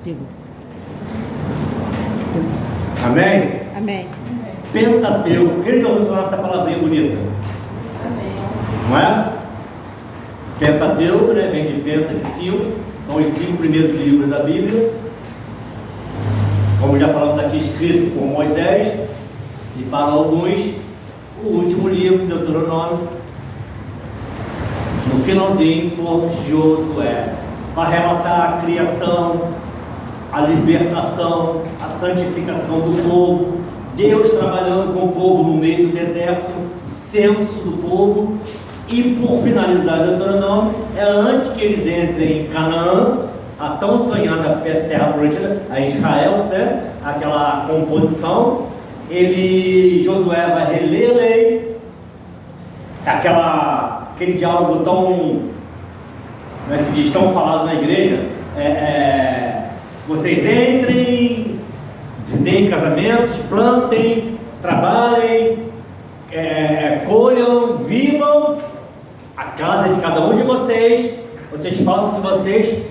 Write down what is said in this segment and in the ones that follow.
Pegou. Amém? Amém. Pentateuco. Quem já ouviu falar essa palavrinha bonita? Amém. Não é? Pentateuco, né? Vem de penta, de 5. São os 5 primeiros livros da Bíblia. Como já falamos aqui, escrito por Moisés. E para alguns, o último livro, Deuteronômio, no finalzinho, por Josué, para relatar a criação, a libertação, a santificação do povo, Deus trabalhando com o povo no meio do deserto, o censo do povo. E por finalizar Deuteronômio, é antes que eles entrem em Canaã, a tão sonhada terra prometida, a Israel, né? Aquela composição. Josué vai reler a lei, aquele diálogo tão, como é que se diz, tão falado na igreja, vocês entrem, deem casamentos, plantem, trabalhem, colham, vivam a casa de cada um de vocês, vocês façam o que vocês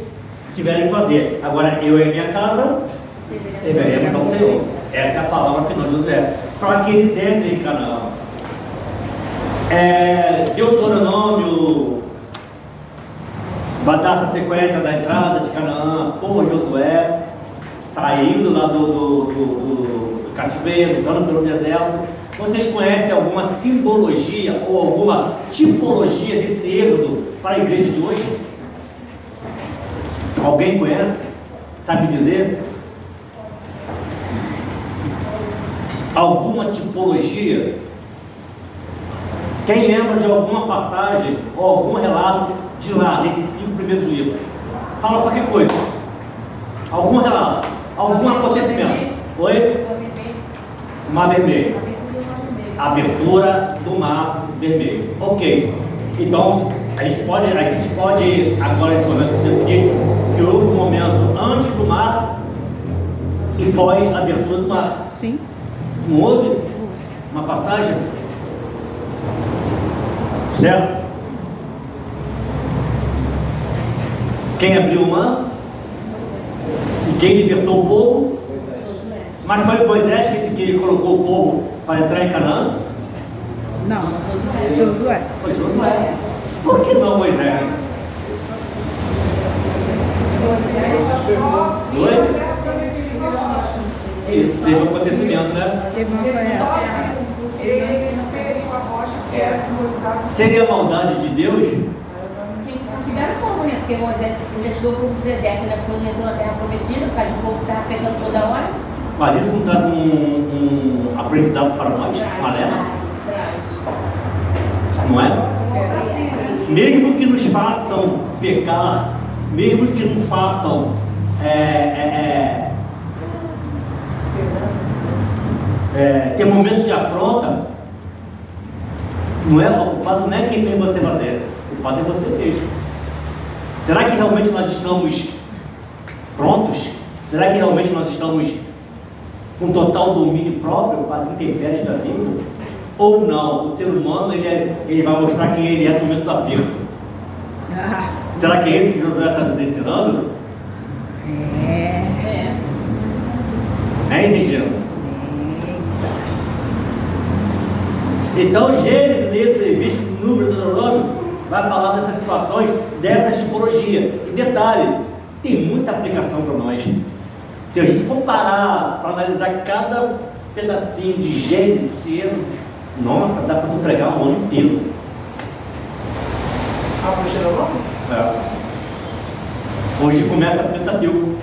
tiverem que fazer. Agora eu e a minha casa serviremos ao Senhor. Essa é a palavra final de José, para que eles entrem em Canaã. Deuteronômio vai dar essa sequência da entrada de Canaã por Josué, saindo lá do cativeiro, entrando pelo deserto. Vocês conhecem alguma simbologia ou alguma tipologia desse êxodo para a igreja de hoje? Alguém conhece? Sabe dizer? Alguma tipologia? Quem lembra de alguma passagem ou algum relato de lá, desses 5 primeiros livros? Fala qualquer coisa. Algum relato, algum acontecimento. Oi? Mar Vermelho. Abertura do Mar Vermelho. Ok. Então, a gente pode agora nesse momento dizer o seguinte, que houve um momento antes do mar e pós abertura do mar. Sim. Não houve uma passagem? Certo? Quem abriu o mar? E quem libertou o povo? Mas foi Moisés que ele colocou o povo para entrar em Canaã? Não. Josué. Foi Josué. Por que não Moisés? Oi? Isso, teve um acontecimento, né? Teve uma coisa. Ele feriu a rocha que era simbolizada. Seria a maldade de Deus? Tiveram fogo, né? Porque Moisés deixou o povo do deserto, né? Quando entrou na terra prometida, por causa do povo que estava pecando toda hora. Mas isso não traz um aprendizado para nós, um alerta? Não é? Mesmo que nos façam pecar, mesmo que nos façam ter momentos de afronta, o culpado não é quem fez você fazer, o culpado é você mesmo. Será que realmente nós estamos prontos? Será que realmente nós estamos com total domínio próprio para as intempéries da vida? Ou não? O ser humano ele vai mostrar quem ele é no momento do aperto. Será que é isso que Josué está nos ensinando? Regina? Então Gênesis, Êxodo, Levítico, Número, Deuteronômio vai falar dessas situações, dessa tipologia. E detalhe, tem muita aplicação para nós. Se a gente for parar para analisar cada pedacinho de Gênesis, de Êxodo, nossa, dá para tu pregar um ano inteiro. Hoje começa a Pentateuco.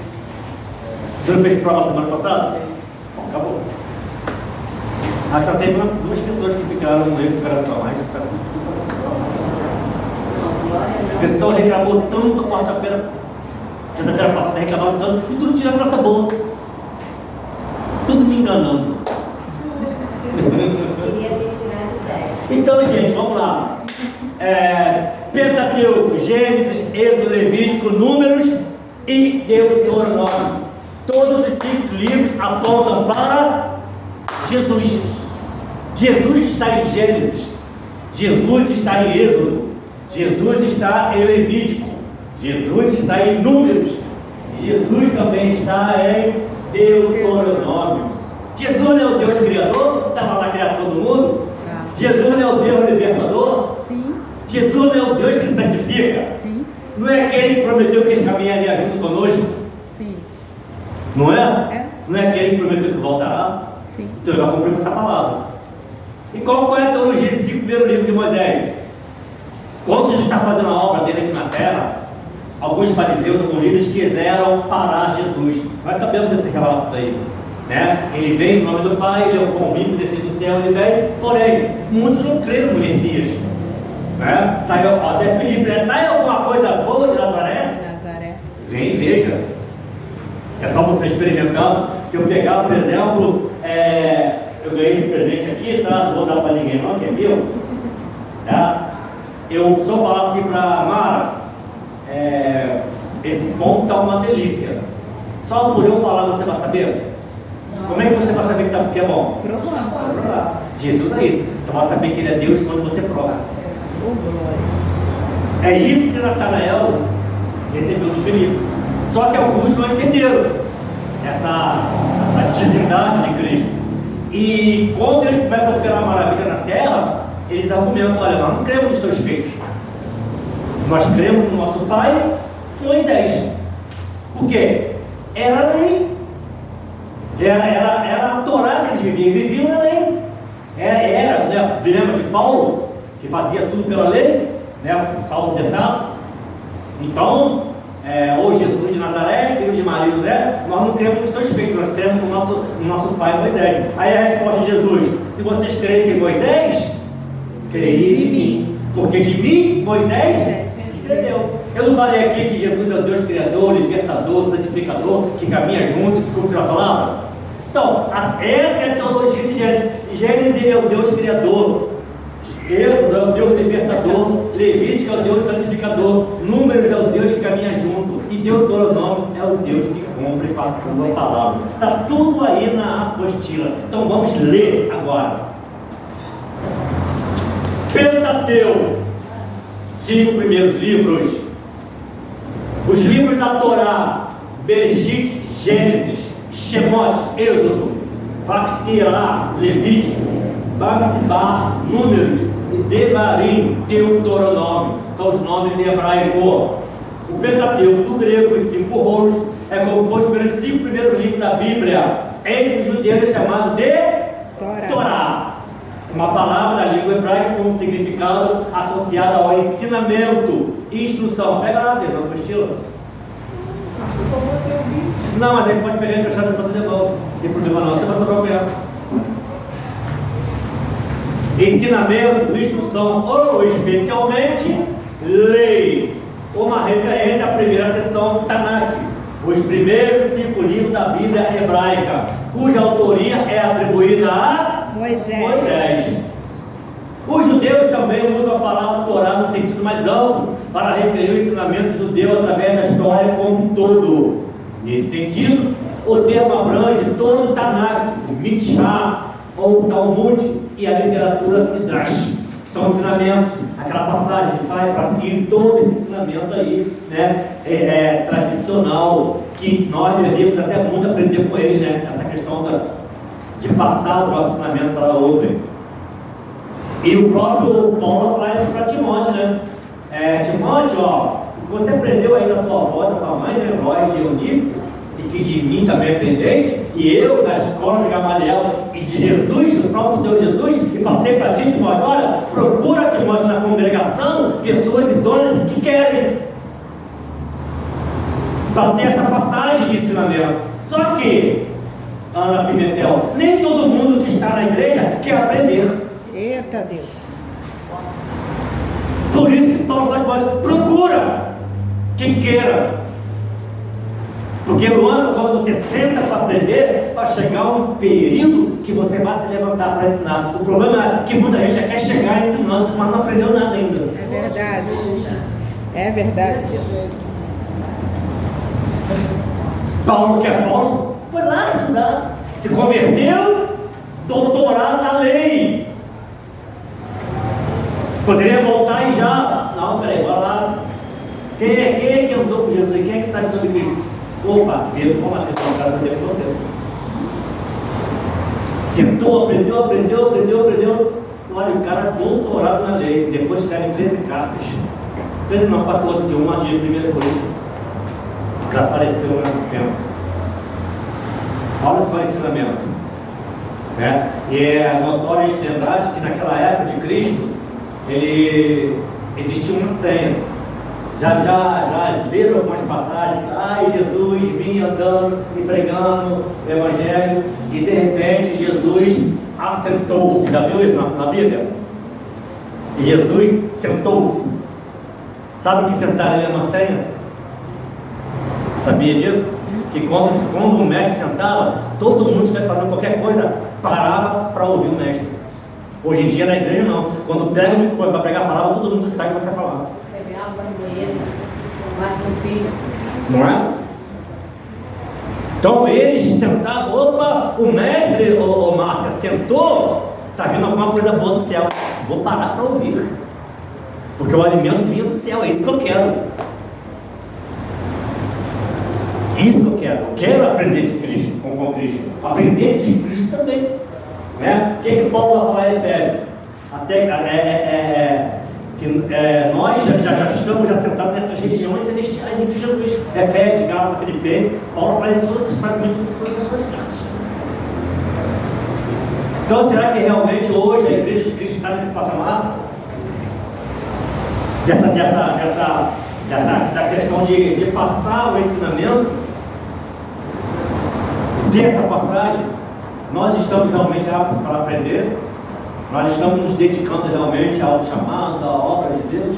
Você não fez prova semana passada? Bom, acabou. Acho que só teve 2 pessoas que ficaram no meio do coração. O pessoal reclamou tanto quarta-feira, terça-feira passada reclamava tanto, e tudo tirando nota boa. Tudo me enganando. Então, gente, vamos lá. Pentateuco, Gênesis, Êxodo, Levítico, Números e Deuteronômio. Todos os 5 livros apontam para Jesus. Jesus está em Gênesis, Jesus está em Êxodo, Jesus está em Levítico, Jesus está em Números, Jesus também está em Deuteronômio. Jesus não é o Deus criador, que estava na criação do mundo? Jesus não é o Deus libertador? Sim, Jesus não é o Deus que santifica? sim, Não é aquele que prometeu que ele caminharia junto conosco? sim, Não é? É. Não é aquele que prometeu que voltará? sim. Então ele vai cumprir com a palavra. E qual é a teologia de 5 primeiros livros de Moisés? Quando Jesus está fazendo a obra dele aqui na terra, alguns fariseus, alguns líderes quiseram parar Jesus. Nós sabemos desses relatos aí, né? Ele veio em nome do Pai, ele é o convívio descido do céu, ele veio, porém, muitos não creram no Messias, né? Saiu, até Filipe, né? Sai alguma coisa boa de Nazaré? Nazaré. Vem e veja. É só você experimentando. Se eu pegar, por exemplo, eu ganhei esse presente aqui, tá? Não vou dar para ninguém não, que é meu. Tá? Eu só falar assim para a Mara, esse pão está uma delícia. Só por eu falar você vai saber? Como é que você vai saber que é bom? Provando. Jesus é isso. Você vai saber que ele é Deus quando você prova. Oh, glória. É isso que Natanael recebeu dos Filipos. Só que alguns não entenderam essa divindade de Cristo. E quando eles começam a operar a maravilha na terra, eles argumentam: olha, nós não cremos nos teus feitos. Nós cremos no nosso pai Moisés. Por quê? Era a lei. Era a Torá que eles viviam. E viviam na lei. Né? Lembra de Paulo, que fazia tudo pela lei, né? O Saulo de Tarso. Então, ou Jesus de Nazaré, filho de Maria, né? Nós não cremos nos teus feitos, nós cremos no nosso pai Moisés. Aí a resposta de Jesus: se vocês crescem em Moisés, creis em mim, porque de mim Moisés escreveu. Eu não falei aqui que Jesus é o Deus criador, libertador, santificador, que caminha junto, que cumpre a palavra? Então, essa é a teologia de Gênesis. Gênesis é o Deus criador, Êxodo é o Deus libertador, Levítico é o Deus santificador, Números é o Deus que caminha junto, e Deuteronômio é o Deus que cumpre com a tua palavra. Está tudo aí na apostila. Então vamos ler agora. Pentateuco, 5 primeiros livros. Os livros da Torá: Bereshit, Gênesis, Shemot, Êxodo, Vaquerá, Levítico, Bamidbar, Números, e Devarim, Deuteronômio. São os nomes em hebraico. O Pentateuco do grego, os 5 rolos, é composto pelos 5 primeiros livros da Bíblia. Entre os judeus é chamado de Torá. Uma palavra da língua hebraica com um significado associado ao ensinamento, instrução. Pega lá dentro, na apostila. Acho que só você ouvir. Não, mas aí pode pegar emprestado para fazer de volta. Não tem problema não, você vai trocar o mesmo. Ensinamento, instrução ou especialmente lei. Uma referência à primeira seção do Tanakh, os primeiros 5 livros da Bíblia hebraica, cuja autoria é atribuída a Moisés. Os judeus também usam a palavra Torá no sentido mais amplo para referir o ensinamento judeu através da história como um todo. Nesse sentido, o termo abrange todo o Tanakh, o Midrash ou o Talmud e a literatura Midrash, que são ensinamentos, aquela passagem de pai para filho, todo esse ensinamento aí, né, tradicional, que nós devemos até muito aprender com eles, né, essa questão de passar o nosso ensinamento para outro. E o próprio Paulo fala isso para Timóteo, né? Timóteo, ó, você aprendeu aí da tua avó, da tua mãe, né, Lóis de Eunice, e que de mim também aprendeis, e eu, da escola de Gamaliel, e de Jesus, do próprio Senhor Jesus, e passei para ti, Timóteo: olha, procura, Timóteo, na congregação, pessoas idôneas que querem, para ter essa passagem de ensinamento. Só que, Ana Pimentel, nem todo mundo que está na igreja quer aprender. Eita Deus. Por isso que Paulo vai dizer: procura quem queira. Porque no ano, quando você senta para aprender, vai chegar um período que você vai se levantar para ensinar. O problema é que muita gente já quer chegar ensinando, mas não aprendeu nada ainda. É verdade. É verdade. Paulo, que é Paulo, foi lá estudar, se converteu, doutorado na lei. Poderia voltar e já. Não, peraí, vai lá. Quem é que andou com Jesus? Quem é que sabe sobre Cristo? Opa, Pedro, vamos bater com a cara dele com você. Sentou, aprendeu. Olha, o cara doutorado na lei. Depois escreve 13 cartas. 13 não, 14, de uma de 1 Coríntios. Desapareceu no mesmo tempo. Olha só o ensinamento. Né? E é notório a gente lembrar de que naquela época de Cristo, ele existia uma senha. Já leram algumas passagens. Jesus vinha andando e pregando o Evangelho, e de repente Jesus assentou-se. Já viu isso na Bíblia? E Jesus sentou-se. Sabe o que sentar ali é uma senha? Sabia disso? Que quando o mestre sentava, todo mundo que estivesse falando qualquer coisa parava para ouvir o mestre. Hoje em dia na igreja não. Quando pega o microfone para pregar a palavra, todo mundo sai e começa a falar. Beber água no banheiro, embaixo do filho. Não é? Então eles sentavam, opa, o mestre, ô Márcia, sentou, está vindo alguma coisa boa do céu. Vou parar para ouvir. Porque o alimento vinha do céu, é isso que eu quero. Isso que eu quero. Eu quero aprender de Cristo, com Cristo. Aprender de Cristo também. Né? O que Paulo vai falar em Efésios? Nós já estamos sentados nessas regiões celestiais em Cristo Jesus. Efésios, Gálatas, Filipenses. Paulo faz praticamente todas as suas cartas. Então, será que realmente hoje a igreja de Cristo está nesse patamar? Da questão de passar o ensinamento, dessa passagem, nós estamos realmente aptos para aprender, nós estamos nos dedicando realmente ao chamado, à obra de Deus.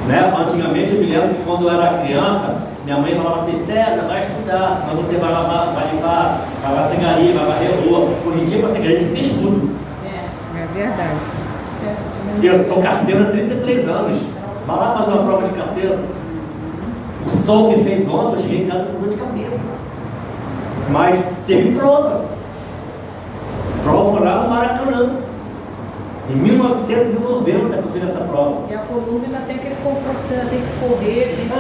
Né? Antigamente eu me lembro que quando eu era criança, minha mãe falava assim: César, vai estudar, senão você vai lavar, vai limpar, vai varrer galinha, vai varrer rua. Hoje em dia, para ser galinha, tem que ter estudo. É verdade. Eu sou carteiro há 33 anos. Vai lá fazer uma prova de carteira. O sol que fez ontem, eu cheguei em casa com dor de cabeça. Mas teve prova. Prova foi lá no Maracanã. Em 1990 que eu fiz essa prova. E a coluna ainda tem aquele composto, tem que correr, tem que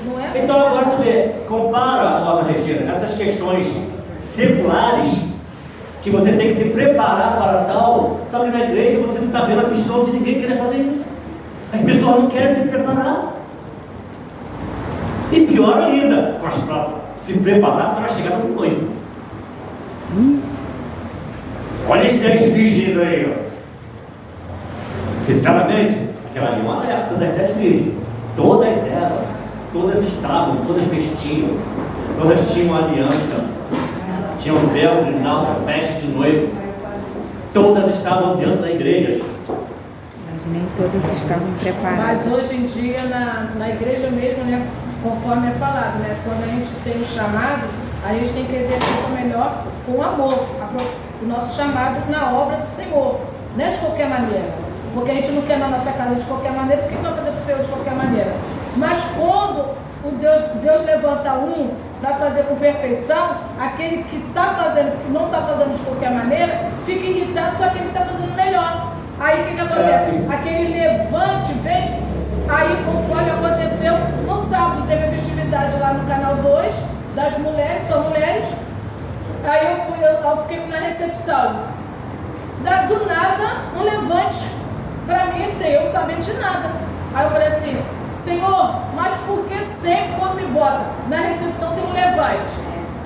não é? Então agora tu vê, compara, Ana Regina, essas questões seculares, que você tem que se preparar para tal, só que na igreja você não está vendo a pistola de ninguém querer fazer isso. As pessoas não querem se preparar. E pior ainda, para se preparar para a chegada do noivo. Olha esses 10 virgens aí, ó. Sinceramente, aquela ali é uma alerta das 10 virgens. Todas elas, todas estavam, todas vestiam, todas tinham aliança, tinham véu, grinalda, veste de noivo. Todas estavam dentro da igreja. Mas nem todas estavam preparadas. Mas hoje em dia, na igreja mesmo, né, conforme é falado, né, quando a gente tem um chamado, a gente tem que exercer o melhor com amor, o nosso chamado na obra do Senhor, não é de qualquer maneira. Porque a gente não quer na nossa casa de qualquer maneira, porque vai fazer para o Senhor de qualquer maneira. Mas quando Deus levanta um para fazer com perfeição, aquele que está fazendo, não está fazendo de qualquer maneira, fica irritado com aquele que está fazendo melhor. Aí o que acontece? Aquele levante vem, aí conforme aconteceu, no sábado teve a festividade lá no canal 2, das mulheres, são mulheres, aí eu fiquei na recepção. Do nada, um levante, para mim, sem eu saber de nada. Aí eu falei assim: Senhor, mas por que sempre quando me bota na recepção tem um levante?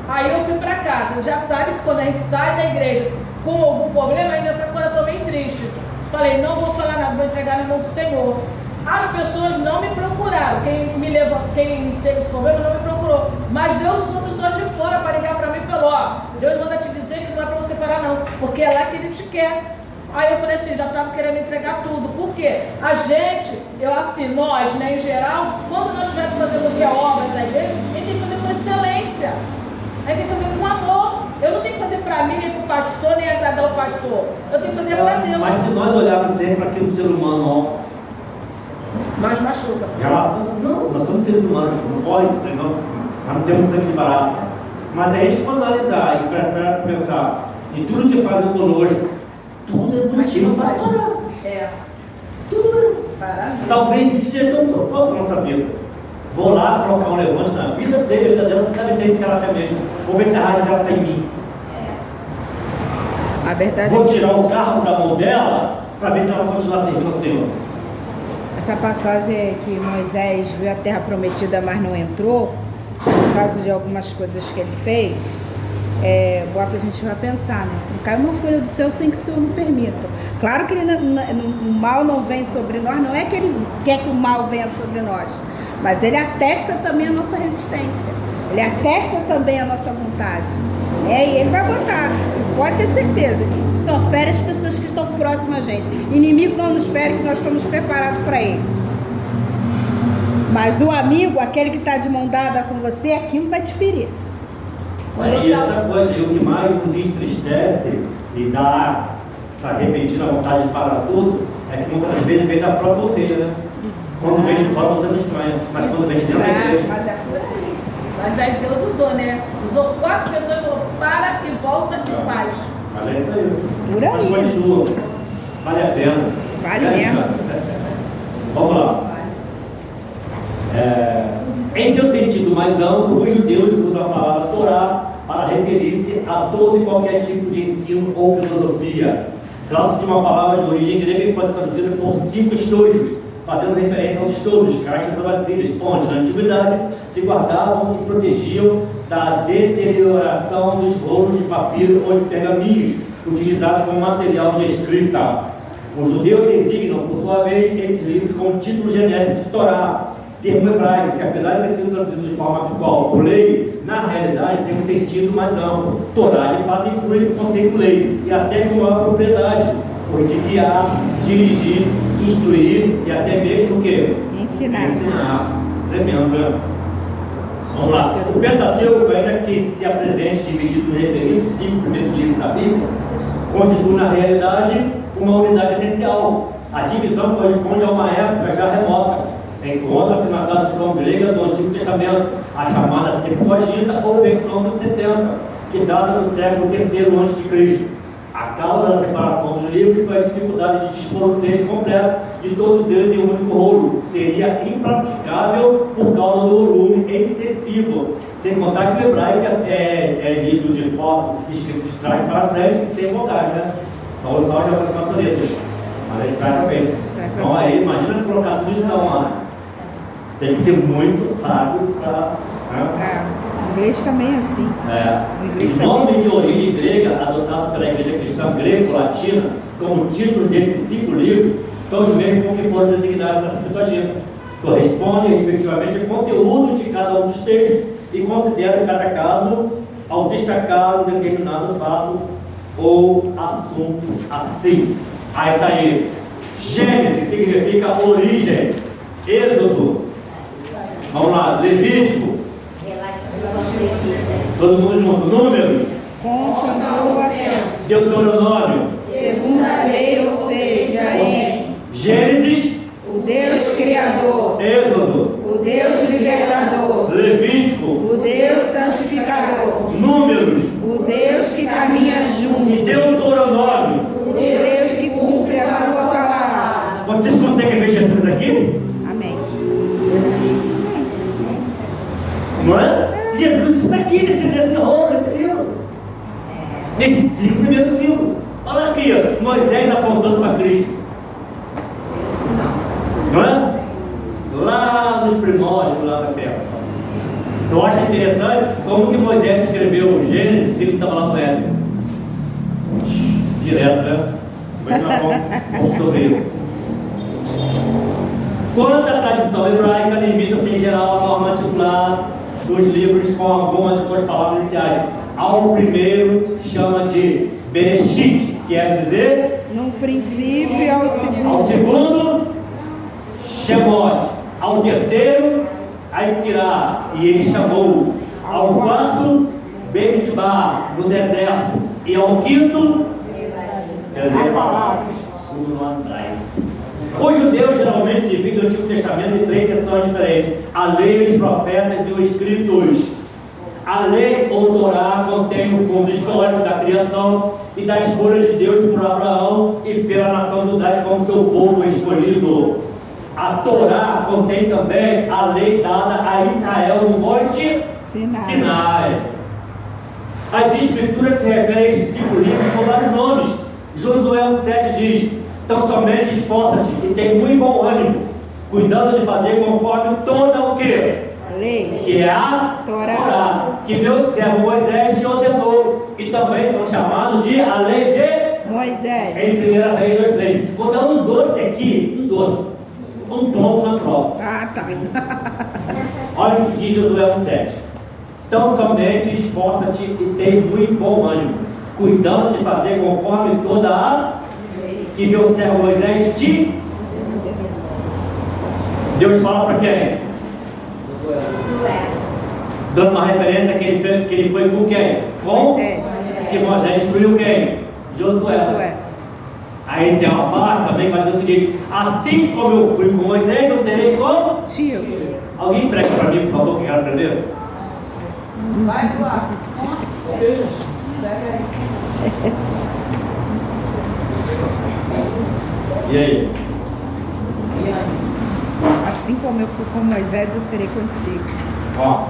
Aí eu fui para casa. Já sabe que quando a gente sai da igreja com algum problema, a gente já sai com o coração bem triste. Falei: não vou falar nada, vou entregar na mão do Senhor. As pessoas não me procuraram. Quem teve esse problema não me procurou. Mas Deus usou pessoas de fora para ligar para mim e falou: ó, Deus manda te dizer que não é para você parar não, porque é lá que Ele te quer. Aí eu falei assim, já estava querendo entregar tudo. Por quê? A gente, nós, né, em geral, quando nós estivermos fazendo o que é obra da igreja, a gente tem que fazer com excelência. A gente tem que fazer com amor. Eu não tenho que fazer para mim, nem para o pastor, nem agradar o pastor. Eu tenho que fazer para Deus. Mas se nós olharmos sempre para aquele ser humano, ó, mas machuca. Não, nós somos seres humanos, não pode ser, não. Nós não temos sangue de barato. Mas a gente for analisar e para pensar em tudo que fazem conosco, tudo é motivo para parar. É. Tudo é. Parar. Talvez isso seja tão propósito na nossa vida. Vou lá colocar um levante na vida dele, deve ser esse caráter mesmo. Vou ver se a raiva dela está em mim. A verdade Vou é que tirar o carro da mão dela para ver se ela vai continuar servindo ao Senhor. essa passagem é que Moisés viu a terra prometida, mas não entrou, por causa de algumas coisas que ele fez, bota a gente para pensar, né? Não cai uma folha do céu sem que o Senhor não permita. Claro que o mal não vem sobre nós, não é que ele quer que o mal venha sobre nós, mas ele atesta também a nossa resistência, ele atesta também a nossa vontade, né? E ele vai botar, pode ter certeza que só fere as pessoas que estão próximas a gente. Inimigo não nos fere, que nós estamos preparados para ele. Mas o amigo, aquele que está de mão dada com você, aquilo vai te ferir. E outra coisa, e o que mais nos entristece e dá essa repentina vontade de parar tudo, é que muitas vezes vem da própria ovelha, né? Quando vem de fora você não estranha, mas quando vem de dentro você deixa. Mas é por aí. Mas aí Deus usou, né? Usou 4 pessoas e falou, para e volta e faz. Mas é isso aí. Por aí. Mas continua. Vale a pena. Vale mesmo. Vamos lá. Em seu sentido mais amplo, os judeus usam a palavra Torá para referir-se a todo e qualquer tipo de ensino ou filosofia. Trata-se de uma palavra de origem grega que pode ser traduzida por 5 estojos, fazendo referência aos estojos, caixas ou vasilhas, onde na antiguidade se guardavam e protegiam da deterioração dos rolos de papiro ou de pergaminhos, utilizados como material de escrita. Os judeus designam, por sua vez, esses livros com o título genérico de Torá, termo hebraico, que apesar de ter sido traduzido de forma habitual por lei, na realidade tem um sentido mais amplo. Torá, de fato, inclui o conceito lei, e até com maior propriedade, por de guiar, dirigir, instruir e até mesmo o quê? Ensinar. Tremendo, né? Vamos lá. O Pentateuco, ainda que se apresente dividido nos referidos 5 primeiros livros da Bíblia, constitui na realidade uma unidade essencial. A divisão corresponde a uma época já remota. Encontra-se na tradução grega do Antigo Testamento, a chamada Septuaginta ou versão dos 70, que data do século III a.C. A causa da separação dos livros foi a dificuldade de dispor o texto completo de todos eles em um único rolo. Seria impraticável por causa do volume excessivo. Sem contar que o hebraico é lido de forma escrito de trás para frente e sem vontade, né? Então o salmo já vai as letras, mas ele traz para frente. Então aí, imagina colocar tudo isso na mão. Tem que ser muito sábio para. O inglês também é assim. Os nomes de origem grega, adotados pela igreja cristã greco-latina, como título desses 5 livros, são os mesmos com que foram designados na Septuaginta. Correspondem, respectivamente, ao conteúdo de cada um dos textos e consideram cada caso ao destacar um determinado fato ou assunto assim. Aí está aí. Gênesis significa origem. Êxodo. Vamos lá. Levítico. Todo mundo junto. Número. Comprovação. Deuteronômio. Segunda lei, ou seja, em Gênesis. o Deus Criador. Êxodo. O Deus Libertador. Levítico. O Deus Santificador. Números. O Deus que caminha junto. E Deuteronômio. O Deus que cumpre a tua palavra. Vocês conseguem ver Jesus aqui? Amém. Não é? Jesus está aqui nesse rolo, nesse livro. Nesses 5 primeiros livros. Olha aqui, ó, Moisés apontando para Cristo. Não é? Lá nos primórdios, lá da terra. Eu acho interessante como que Moisés escreveu Gênesis se ele estava lá com ele. Direto, né? Vamos sobre isso. Quanto à tradição hebraica, limita-se em geral a norma titular dos livros com algumas de suas palavras iniciais. Ao primeiro chama de Bereshit, que quer dizer No princípio e ao segundo. ao segundo Shemot, ao terceiro Aikirá, e ele chamou ao quarto Bemidbar, no deserto, e ao quinto quer dizer, tudo no Andrai. Os judeus geralmente dividem o Antigo Testamento em 3 seções diferentes: a lei, os profetas e os escritos. A lei ou Torá contém o fundo histórico da criação e da escolha de Deus por Abraão e pela nação judaica como seu povo escolhido. A Torá contém também a lei dada a Israel no Monte Sinai. As escrituras se referem a estes 5 livros com vários nomes. Josué 1,7 diz: então somente esforça-te e tem muito bom ânimo, cuidando de fazer conforme toda o quê? Lei. Que é a Torá, que meu servo Moisés te ordenou, e também são chamados de a lei de Moisés. em 1 Reis 2,3. Vou dar um doce aqui, um ponto na prova. Ah, tá. Olha o que diz Josué 1,7. Então somente esforça-te e tem muito bom ânimo, cuidando de fazer conforme toda a que meu servo Moisés te. Deus fala para quem? Dando uma referência que ele foi com quem? Com Moisés. que Moisés instruiu quem? Josué. Aí tem uma parte também que vai dizer o seguinte: assim como eu fui com Moisés, eu serei contigo. Alguém prega para mim, por favor, que quer aprender? Vai, Eduardo. E aí? Assim como eu fui com Moisés, eu serei contigo. Ó.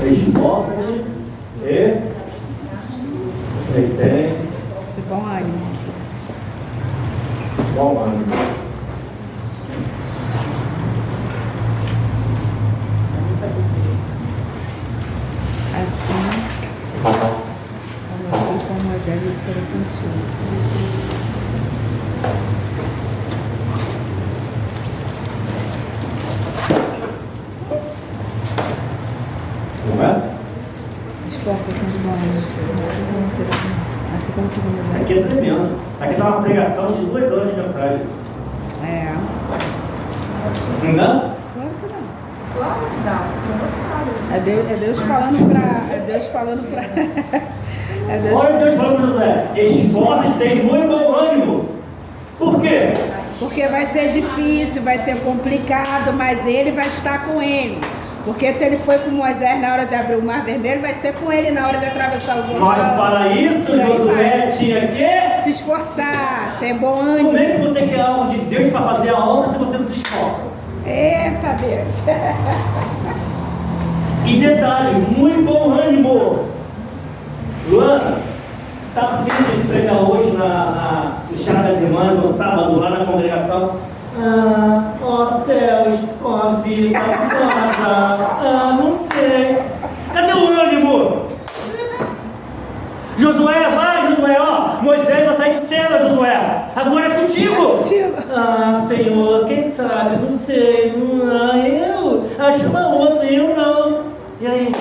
Esforça-te e tem De bom ânimo. bom ânimo. Assim como eu fui com Moisés, eu serei contigo. Não é? Esforça-te de bom ânimo. Assim como eu fui com Isso Moisés. aqui é tremendo. Aqui está uma pregação de 2 anos de mensagem. É. Não dá? Claro que não. Claro que dá, o senhor sabe. É Deus falando pra. É Deus falando pra. É Deus. Olha Deus falando para Josué: esforça-te, tem muito bom ânimo. Por quê? Porque vai ser difícil, vai ser complicado, mas ele vai estar com ele. Porque se ele foi com Moisés na hora de abrir o Mar Vermelho, vai ser com ele na hora de atravessar o Jordão. Mas para isso, Josué tinha que. Se esforçar, ter bom Como ânimo. é que você quer algo de Deus para fazer a obra se você não se esforça? Eita Deus! E detalhe, muito bom ânimo. Luana, está afim de pregar hoje no chá das irmãs, no sábado, lá na congregação? Ó céus, ó vida, nossa, não sei. Cadê o ânimo? Josué, vai Josué, ó, Moisés vai sair de cena, Josué. Agora é contigo. Contigo. Senhor, quem sabe, não sei. Eu? Chama outro, eu não. E aí?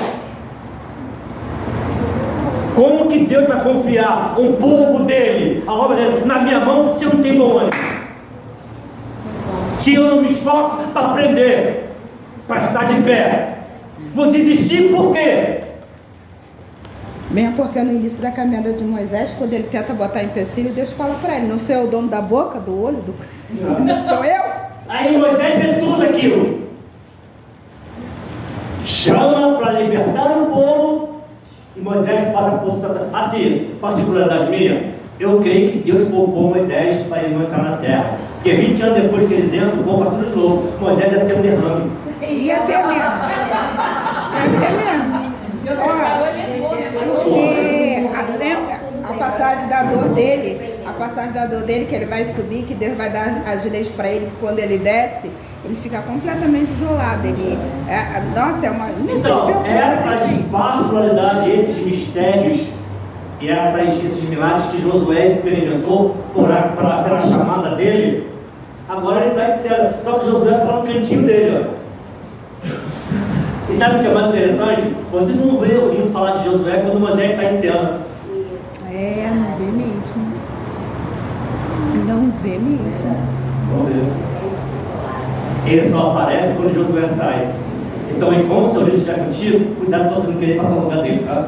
Como que Deus vai confiar um povo dele, a obra dele, na minha mão, se eu não tenho bom ânimo? Se eu não me esforço para aprender, para estar de pé, vou desistir por quê? Mesmo porque no início da caminhada de Moisés, quando ele tenta botar empecilho, Deus fala para ele: não sou eu o dono da boca, do olho, não sou eu? Aí Moisés vê tudo aquilo, chama para libertar o povo, e Moisés passa por assim, particularidade minha. Eu creio que Deus poupou Moisés para ele não entrar na terra. Porque 20 anos depois que eles entram, o povo faz tudo de novo. Moisés ia ter um derrame. Ia ter mesmo. Ia ter mesmo. Porque a passagem da dor dele, que ele vai subir, que Deus vai dar as leis para ele, que quando ele desce, ele fica completamente isolado. Nossa, é uma... Então, essas particularidades, esses mistérios e esses milagres que Josué experimentou pela chamada dele, agora ele sai de cena. Só que Josué está no cantinho dele, ó. E sabe o que é mais interessante? Você não vê ouvindo falar de Josué quando Moisés está em cena. Não vê mesmo. Não vê mesmo. Não vê. Ele só aparece quando Josué sai. Então, enquanto o teu líder estiver contigo, cuidado para você não querer passar no lugar dele, tá?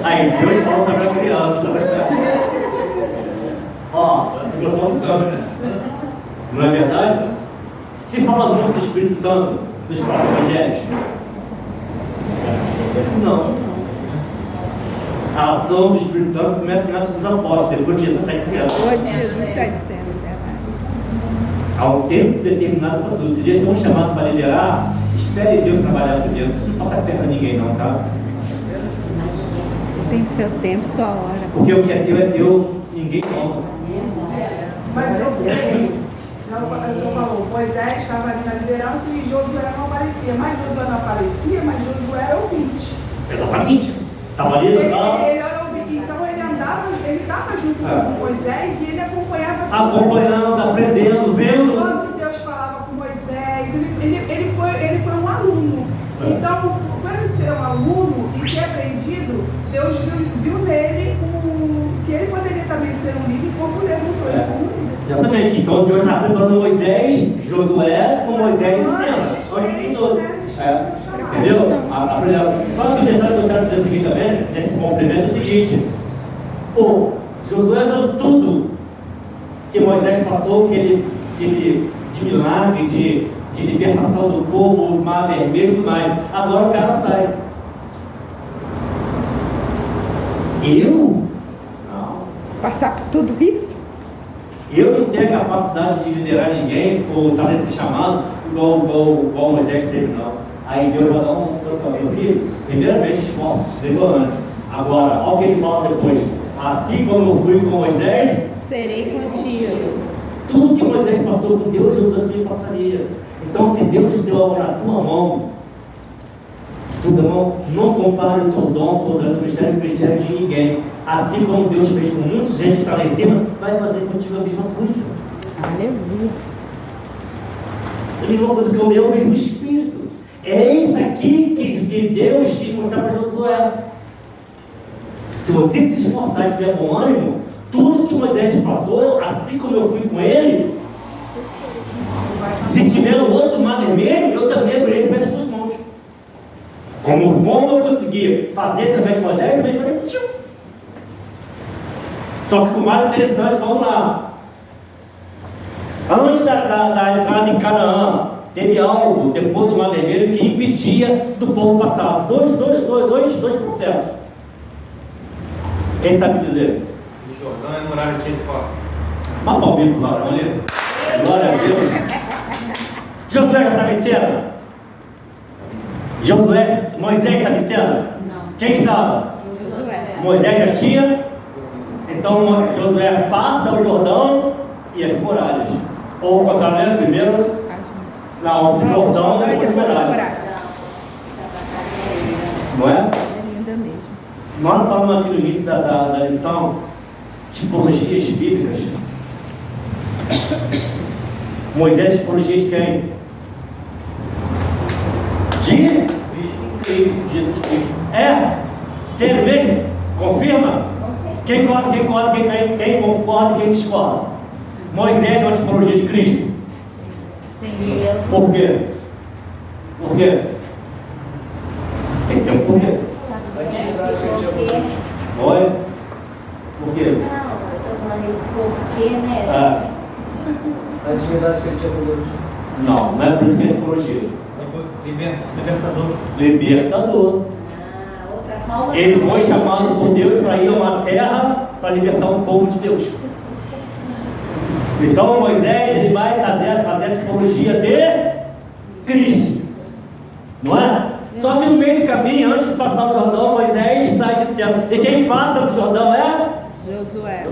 Aí Deus fala para a criança. Ó, ficou só um câmera. Não é verdade? Se fala muito do Espírito Santo, dos 4 evangelhos? Não. A ação do Espírito Santo começa em Atos dos Apóstolos, depois de Jesus 700. Depois de Jesus 700, verdade. Há um tempo determinado para tudo. Se eles estão chamados para liderar, espere Deus trabalhar primeiro. Não passa perto de ninguém não, tá? Tem seu tempo, sua hora. Porque o que é teu, ninguém toma. Mas o senhor falou, Moisés estava ali na liderança e Josué não aparecia. Mas Josué não aparecia, mas Josué era ouvinte. Exatamente. Estava ali, Ele estava era ouvinte. Então ele estava junto com Moisés e ele acompanhava tudo. acompanhando, aprendendo, vendo. Quando Deus falava com Moisés, ele foi um aluno. Então, por ele ser um aluno e ter aprendido, Deus viu nele que ele poderia também ser um líder, como levantou ele como líder. Exatamente. Então Deus está preparando Moisés, Josué, com Moisés e Senhor. Entendeu? Só que o detalhe que eu quero dizer o seguinte também, nesse complemento, é o seguinte: o Josué viu tudo que Moisés passou, que ele de milagre, de libertação do povo, o mar vermelho e tudo mais. Agora o cara sai. Eu? Não. Passar por tudo isso? Eu não tenho a capacidade de liderar ninguém ou estar nesse chamado igual Moisés teve, não. Aí Deus vai dar meu filho, primeiramente esforço, demorando. Agora, olha o que ele fala depois. Assim como eu fui com Moisés, Serei contigo. tudo que Moisés passou com Deus, Josué passaria. Então, se Deus te deu algo na tua mão, não compare o teu dom com o ministério de ninguém. Assim como Deus fez com muita gente que está lá em cima, vai fazer contigo a mesma coisa. Aleluia. A mesma coisa que o meu mesmo Espírito. É isso aqui que Deus quis mostrar para Josué. Se você se esforçar e tiver bom ânimo, tudo que Moisés passou, assim como eu fui com ele, se tiver o outro mar vermelho, eu também abrirei através das suas mãos. Como eu consegui fazer através de Moisés, também falei contigo. Só que o mais interessante, vamos lá. Antes da entrada em Canaã, teve algo depois do Mar Vermelho que impedia do povo passar. Dois processos. Quem sabe dizer? O Jordão é muralha de Jericó. Uma palminha pro varão ali. Glória a Deus. Josué já estava em cena? Moisés estava em cena? Não. Quem estava? Josué. Moisés já tinha. Então Josué passa o Jordão e as muralhas. Ou o contrário, primeiro. Não, o Jordão e depois as muralhas. Não é? É linda mesmo. Nós falamos aqui no início da lição tipologias bíblicas. Moisés, tipologia de quem? De Cristo, Jesus Cristo. É? Sério mesmo? Confirma? Quem concorda, quem concorda e quem discorda? Moisés é uma tipologia de Cristo? Sim. Por quê? Por quê? Tem que ter um porquê. Oi? Por quê? Não, eu estou falando isso porque, né? A intimidade que ele tinha com Deus. Não é por isso que é tipologia. Libertador. Libertador. Outra palma. Ele foi chamado por Deus para ir a uma terra para libertar um povo de Deus. Então Moisés ele vai fazer a tipologia de Cristo. Não é? Só que no meio do caminho, antes de passar o Jordão, Moisés sai de cena. E quem passa no Jordão é? Josué.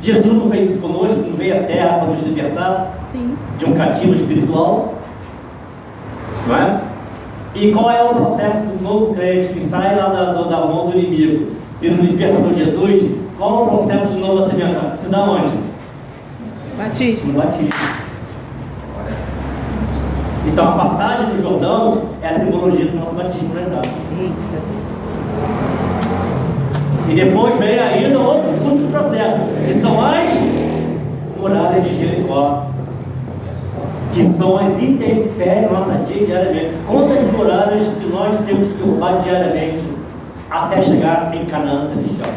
Jesus não fez isso conosco, não veio à terra para nos libertar Sim. de um cativo espiritual. Não é? E qual é o processo do novo crente que sai lá da mão do inimigo pelo libertador Jesus? Qual é o processo do novo nascimento? Se dá onde? Batismo. No batismo. Então a passagem do Jordão é a simbologia do nosso batismo nas águas. Eita. E depois vem ainda outro processo, que são as muralhas de Jericó, que são as intempéries da nossa vida diariamente. Quantas muralhas que nós temos que derrubar diariamente até chegar em Canaã celestial?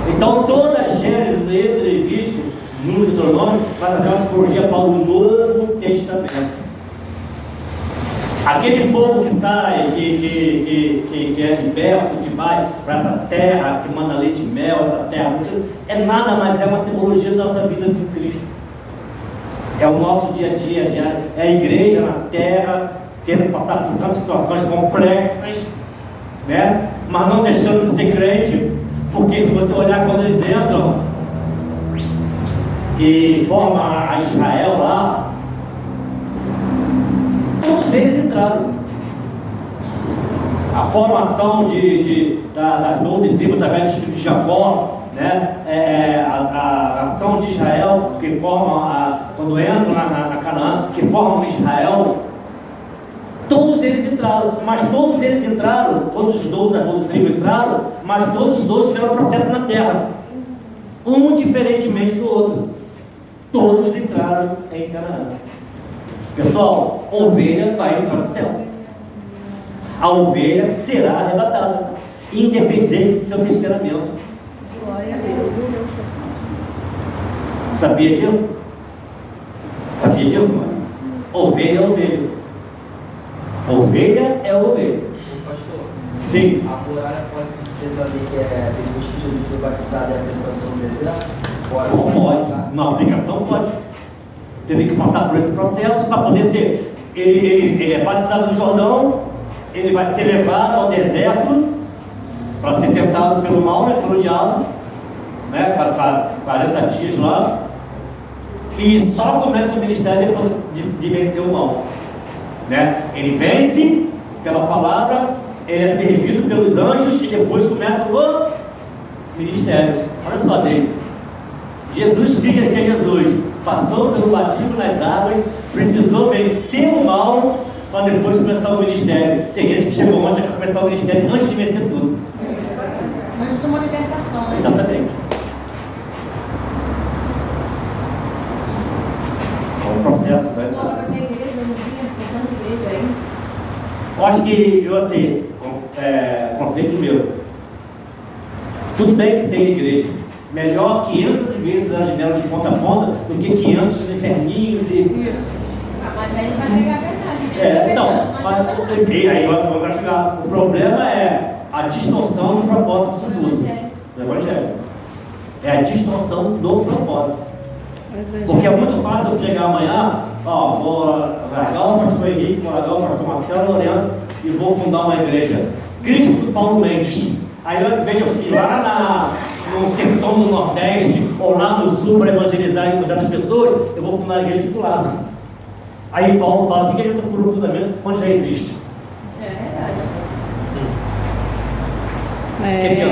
Então toda a Gênesis, Êxodo, Levítico, Número, Deuteronômio vai fazer uma tipologia para o Novo Testamento. Aquele povo que sai, que é liberto, que vai para essa terra, que manda leite e mel, essa terra, é nada mais, é uma simbologia da nossa vida com Cristo. É o nosso dia a dia, é a igreja na terra, tendo que passar por tantas situações complexas, né? Mas não deixando de ser crente, porque se você olhar quando eles entram e formam a Israel lá, todos eles entraram. A formação das 12 tribos através do filho de Jacó, né? A ação de Israel, que forma, quando entram na Canaã, que formam Israel, todos eles entraram, mas todos eles entraram, todos os 12, as 12 tribos entraram, mas todos os 12 tiveram um processo na terra, um diferentemente do outro. Todos entraram em Canaã. Pessoal, a ovelha vai entrar no céu. A ovelha será arrebatada, independente de seu temperamento. Glória a Deus. Sabia disso? Sabia disso, mano? Ovelha é ovelha. Ovelha é ovelha. Pastor, Sim. A muralha pode-se dizer também que é depois que Jesus foi batizado e a aplicação no deserto? Pode. Na aplicação pode. Teve que passar por esse processo para poder ser. Ele é batizado no Jordão, ele vai ser levado ao deserto para ser tentado pelo mal, né, pelo diabo, né, para 40 dias lá. E só começa o ministério depois de vencer o mal. Né? Ele vence pela palavra, ele é servido pelos anjos e depois começa o ministério. Olha só, Deise. Jesus Cristo, que é Jesus, passou pelo batismo nas águas, precisou vencer o mal para depois começar o ministério. Tem gente que chegou antes de começar o ministério antes de vencer tudo. Antes de uma libertação, né? Exatamente. É um processo, sabe? Agora vai ter igreja, eu não tinha, tem tanta igreja aí. Eu acho que conceito meu. Tudo bem que tem igreja. Melhor 500 igrejas evangelhas de ponta a ponta do que 500 inferninhos e. Isso. Mas aí não vai pegar a verdade. Então, aí vamos chegar. O problema é a distorção do propósito disso tudo. Do Evangelho. É a distorção do propósito. Porque é muito fácil eu chegar amanhã, vou largar o pastor Henrique, vou largar o pastor Marcelo Lourenço e vou fundar uma igreja. Cristo do Paulo Mendes. Aí ao invés de eu ir lá no sertão do Nordeste ou lá no Sul para evangelizar e cuidar das pessoas, eu vou fundar a igreja do lado. Aí Paulo fala, o que é que eu procuro um fundamento onde já existe? É verdade.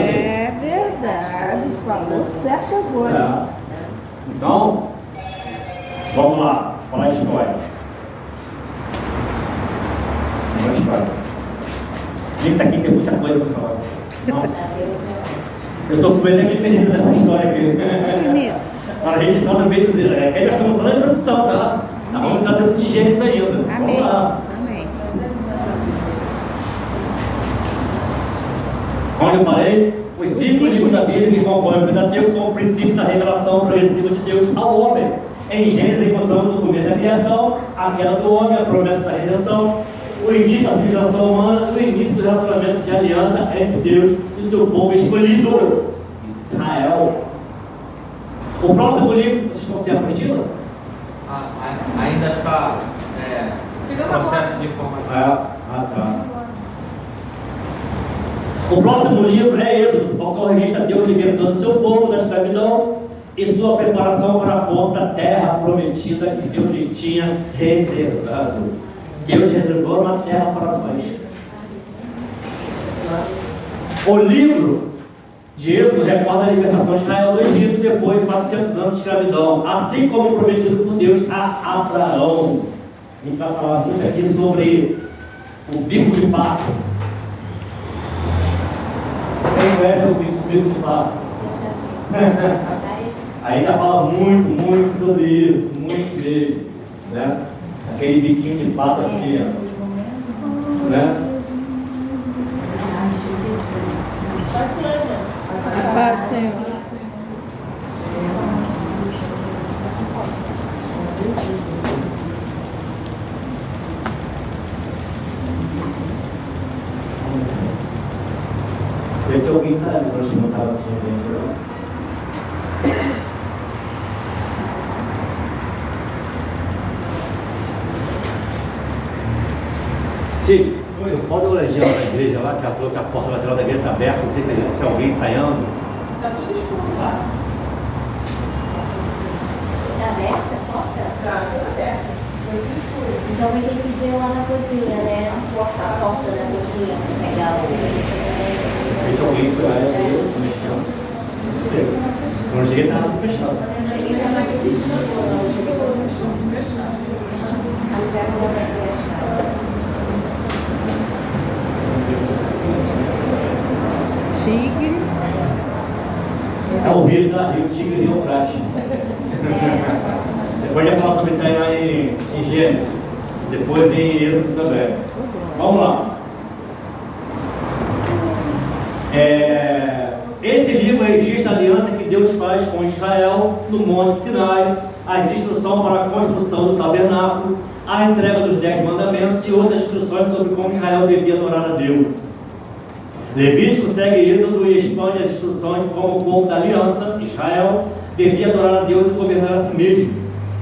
É verdade, falou certo agora. Então, vamos lá, falar de história. Uma história. Gente, isso aqui tem muita coisa para falar. Nossa, eu estou com medo de me perder nessa história aqui. A gente está no meio do dia. Nós estamos só na introdução, tá? Vamos entrar dentro de Gênesis ainda. Amém. Vamos lá. Amém. Onde eu parei? Os 5 livros da Bíblia que compõem o Pentateuco são o princípio da revelação progressiva de Deus ao homem. Em Gênesis encontramos o começo da criação, a queda do homem, a promessa da redenção, o início da civilização humana e o início do relacionamento de aliança entre Deus e o seu povo escolhido, Israel. O próximo livro, vocês estão sem apostila? Ainda está processo de formação. Tá. O próximo livro é Êxodo, ao qual registra Deus libertando seu povo da escravidão e sua preparação para a posse da terra prometida que Deus lhe tinha reservado. Deus reservou uma terra para nós. O livro de Êxodo recorda a libertação de Israel do Egito depois de 400 anos de escravidão, assim como prometido por Deus a Abraão. A gente vai falar muito aqui sobre o bico de pato. Quem conhece o bico de pato? Ainda fala muito sobre isso, muito mesmo, né? Aquele biquinho de pato assim, ó, né? Pode ser. Deve ter alguém sabe quando não estava tinha gente, não? Cid, você pode olhar na igreja lá, que ela falou que a porta lateral da igreja está aberta, não sei se tem alguém ensaiando. Está tudo escuro lá. Está aberta a porta? Está tudo aberto. Foi tudo escuro. Então vai ter que ver lá na cozinha, né? A porta da cozinha para pegar o. Tem alguém que vai mexendo. Não sei. Quando eu cheguei estava tudo fechado. Quando eu cheguei estava tudo escuro. Até quando eu fechado. Tigre. É o rio da Rio Tigre e Eufrates. Depois já falar sobre isso aí lá em Gênesis. Depois em Êxodo também. Vamos lá. Esse livro registra a aliança que Deus faz com Israel no Monte Sinai, as instruções para a construção do tabernáculo, a entrega dos 10 mandamentos e outras instruções sobre como Israel devia adorar a Deus. Levítico segue Êxodo e expande as instruções de como o povo da aliança, Israel, devia adorar a Deus e governar a si mesmo.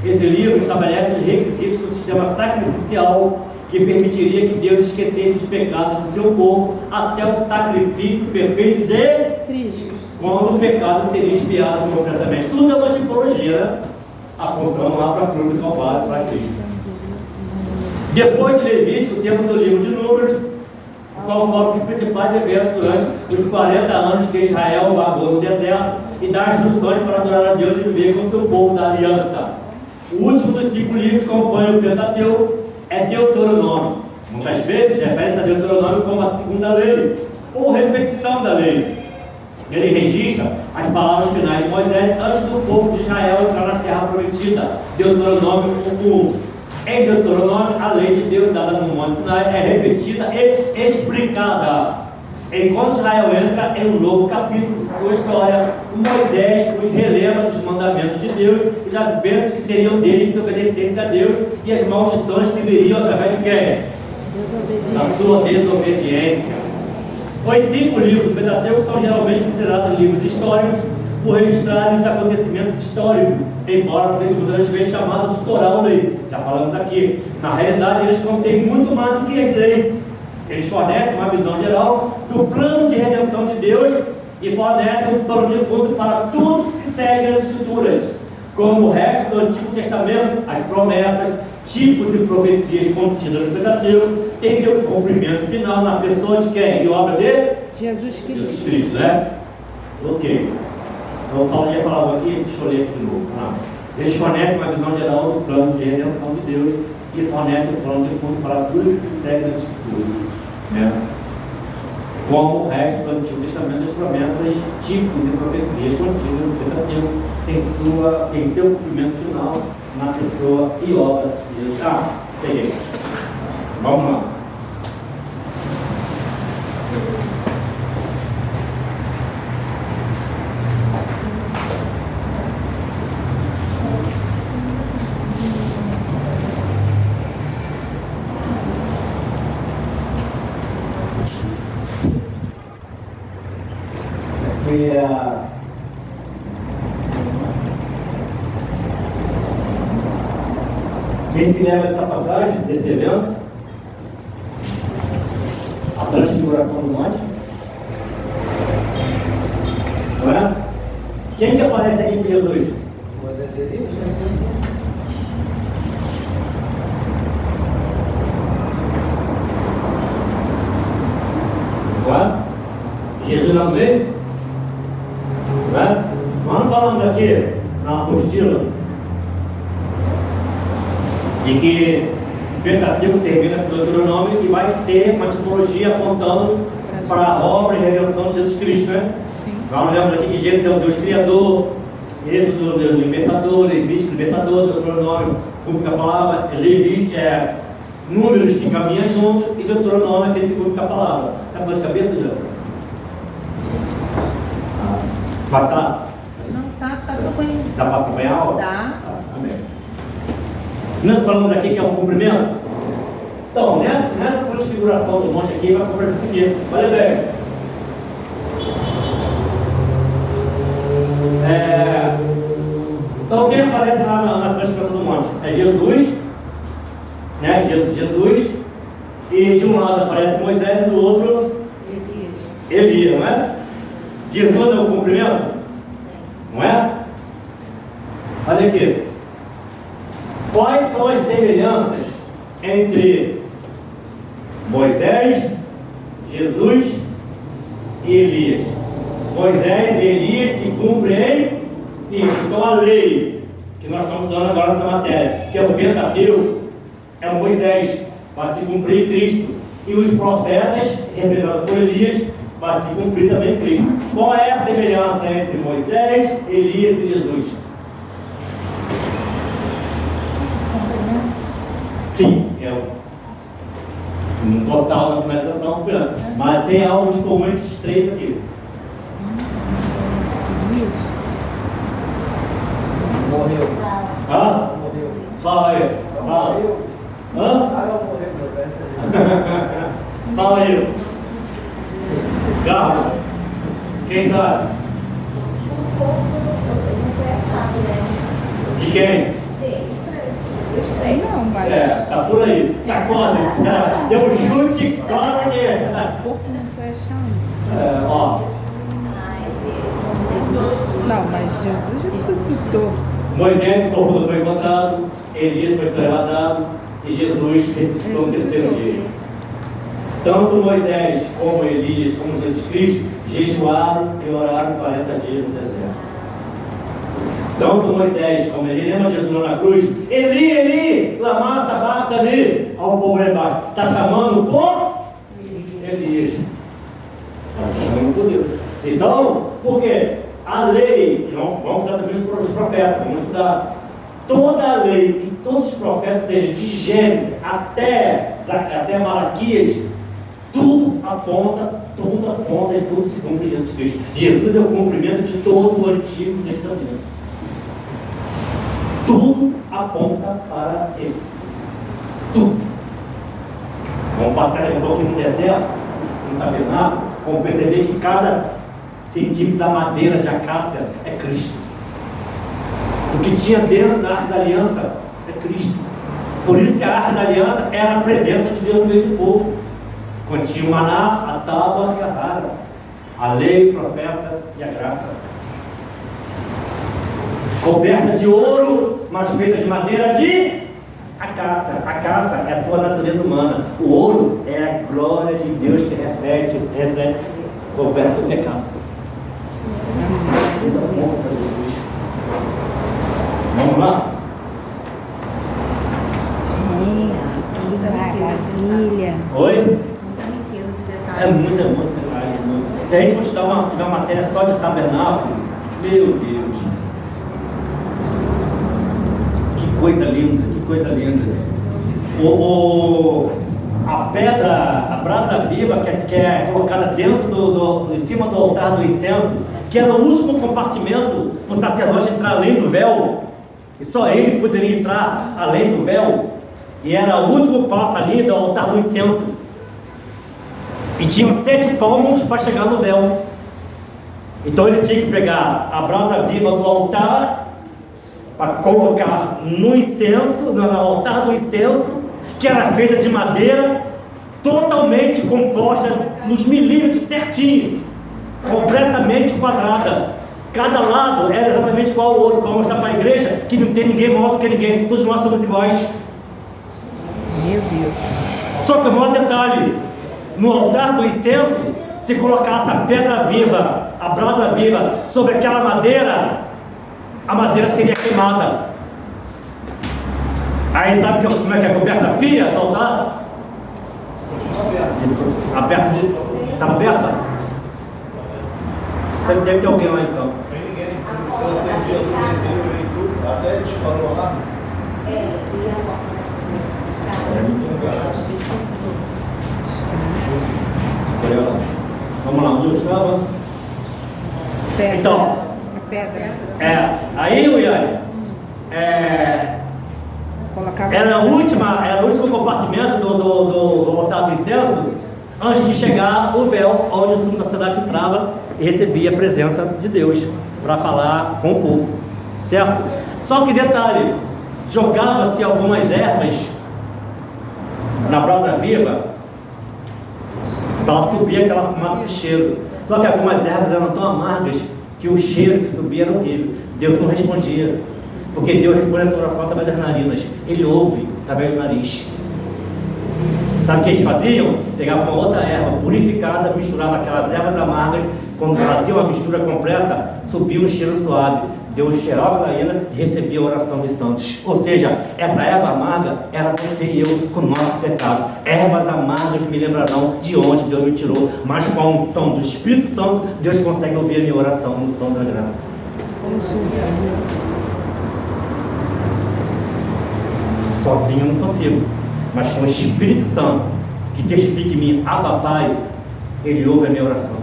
Esse livro estabelece os requisitos do sistema sacrificial que permitiria que Deus esquecesse os pecados do seu povo até o sacrifício perfeito de Cristo. Quando o pecado seria expiado completamente. Tudo é uma tipologia, né? Apontando lá para a cruz do Calvário, para Cristo. Depois de Levítico, temos o livro de Números, qual coloca os principais eventos durante os 40 anos que Israel vagou no deserto e dá instruções para adorar a Deus e viver com o seu povo da aliança. O último dos 5 livros que compõem o Pentateuco é Deuteronômio. Muitas vezes refere-se a Deuteronômio como a segunda lei, ou repetição da lei. Ele registra as palavras finais de Moisés antes do povo de Israel entrar na terra prometida. Deuteronômio 1:1. Em Deuteronômio, a lei de Deus dada no Monte Sinai é repetida e explicada. Enquanto Israel entra em um novo capítulo de sua história, Moisés nos relembra dos mandamentos de Deus e das bênçãos que seriam deles se obedecessem a Deus e as maldições que viriam através de quem? Da sua desobediência. Os 5 livros do Pentateuco são geralmente considerados livros históricos por registrarem os acontecimentos históricos, embora sejam muitas vezes chamados de Torá ou lei. Já falamos aqui. Na realidade, eles contêm muito mais do que as leis. Eles fornecem uma visão geral do plano de redenção de Deus e fornecem um plano de fundo para tudo que se segue nas Escrituras. Como o resto do Antigo Testamento, as promessas, tipos e profecias contidas no Pentateuco têm seu cumprimento final na pessoa de quem? E obra de? Jesus Cristo. Jesus Cristo, né? Ok. Eu ia falar aqui, deixa eu ler aqui de novo. Eles fornecem uma visão geral do plano de redenção de Deus e fornecem o plano de fundo para tudo que se segue nas Escrituras. Né? Como o resto do Antigo Testamento, as promessas, tipos e profecias contidas no Pentateuco tem seu cumprimento final na pessoa e obra de Deus. Peguei. Vamos lá. Quem se lembra dessa passagem, desse evento? A transfiguração do monte? Não é? Quem que aparece aqui com Jesus? Não é? Jesus lá no meio? Não é? Nós não falamos aqui na apostila de que o Pentateuco termina com o Deuteronômio e vai ter uma tipologia apontando para a obra e redenção de Jesus Cristo, né? Nós lembramos aqui que Gênesis é o Deus Criador, Êxodo, Deus Libertador, Levítico, Libertador, Deuteronômio, cumpre a palavra, Levítico é números que caminham junto e Deuteronômio é aquele que cumpre a palavra. Está com dor de cabeça, Jean? Tá? Não, tá tranquilo. Dá para acompanhar a aula? Tá. Amém. Nós falamos aqui que é um cumprimento. Então, nessa transfiguração do monte aqui, vai cumprir o seguinte. Olha bem. Jesus, e de um lado aparece Moisés e do outro Elias, não é? Jesus é o cumprimento? Não é? Olha aqui. Quais são as semelhanças entre Moisés, Jesus e Elias? Moisés e Elias se cumprem em isso. Então a lei que nós estamos dando agora nessa matéria, que é o Pentateuco, é Moisés, vai se cumprir em Cristo. E os profetas, revelados por Elias, vai se cumprir também em Cristo. Qual é a semelhança entre Moisés, Elias e Jesus? Sim, é um total na finalização, mas tem algo de comum entre esses três aqui. Morreu. Hã? Morreu. Fala aí. Fala. Morreu. Hã? Não morreu, José. Fala aí. Carlos. Quem sabe? De quem? Não, mas Tá por aí. Tá quase. Deu um chute quase aqui. o corpo não foi achado. Ó. Não, mas Jesus ressuscitou. Moisés, o corpo não foi encontrado. Elias foi trasladado. E Jesus ressuscitou no terceiro dia. Tanto Moisés como Elias, como Jesus Cristo, jejuaram e oraram 40 dias no deserto. Tanto Moisés como Elias, lembra Jesus lá na cruz? Eli, Eli, lama sabachthani. Olha o povo lá embaixo. Está chamando por Elias. Está chamando por Deus. Então, por quê? A lei, vamos estudar também os profetas, vamos estudar toda a lei e todos os profetas, seja de Gênesis até Malaquias, tudo aponta e tudo se cumpre em Jesus Cristo. Jesus é o cumprimento de todo o Antigo Testamento. Tudo aponta para Ele. Tudo. Vamos passar um pouquinho no deserto, no tabernáculo, vamos perceber que cada centímetro da madeira de acácia é Cristo. O que tinha dentro da Arca da Aliança é Cristo. Por isso que a Arca da Aliança era a presença de Deus no meio do povo. Continha o maná, a tábua e a vara, a lei, o profeta e a graça. Coberta de ouro, mas feita de madeira de acácia. A acácia é a tua natureza humana. O ouro é a glória de Deus que reflete coberto do pecado. Vamos lá? Gente, que maravilha. Oi? É muito detalhe. Se a gente for tiver uma matéria só de tabernáculo, meu Deus. Que coisa linda, que coisa linda. A pedra, a brasa viva que é colocada dentro em cima do altar do incenso, que era o último compartimento para o sacerdote entrar além do véu, e só ele poderia entrar além do véu, e era o último passo ali do altar do incenso, e tinham 7 palmos para chegar no véu. Então ele tinha que pegar a brasa viva do altar para colocar no incenso, no altar do incenso, que era feita de madeira, totalmente composta nos milímetros certinho, completamente quadrada. Cada lado era exatamente igual ao outro, para mostrar para a igreja que não tem ninguém maior do que ninguém, todos nós somos iguais. Meu Deus. Só que o maior detalhe, no altar do incenso, se colocasse a pedra viva, a brasa viva, sobre aquela madeira, a madeira seria queimada. Aí sabe como é que é coberta a pia, soldado? Aberta de... Estava aberta? Deve ter alguém lá então. Tem ninguém. Você dia se meteu em tudo, até disparou lá. Vamos lá, onde eu estava? Pedra. Então, A pedra. aí o Iane, Colocava era o último compartimento do altar do incenso, antes de chegar o véu, onde o sumo sacerdote entrava e recebia a presença de Deus para falar com o povo, certo? Só que detalhe, jogava-se algumas ervas na brasa viva, para subir aquela fumaça de cheiro. Só que algumas ervas eram tão amargas que o cheiro que subia era horrível. Deus não respondia, porque Deus responde a tua oração através das narinas. Ele ouve através do nariz. Sabe o que eles faziam? Pegavam uma outra erva purificada, misturavam aquelas ervas amargas. Quando faziam a mistura completa, subia um cheiro suave. Deus cheirava a ela e recebia a oração dos santos. Ou seja, essa erva amarga era você e eu com o nosso pecado. Ervas amargas me lembrarão de onde Deus me tirou, mas com a unção do Espírito Santo, Deus consegue ouvir a minha oração, a unção da graça. Sozinho não consigo, mas com o Espírito Santo que testifica em mim, Abba Pai, Ele ouve a minha oração.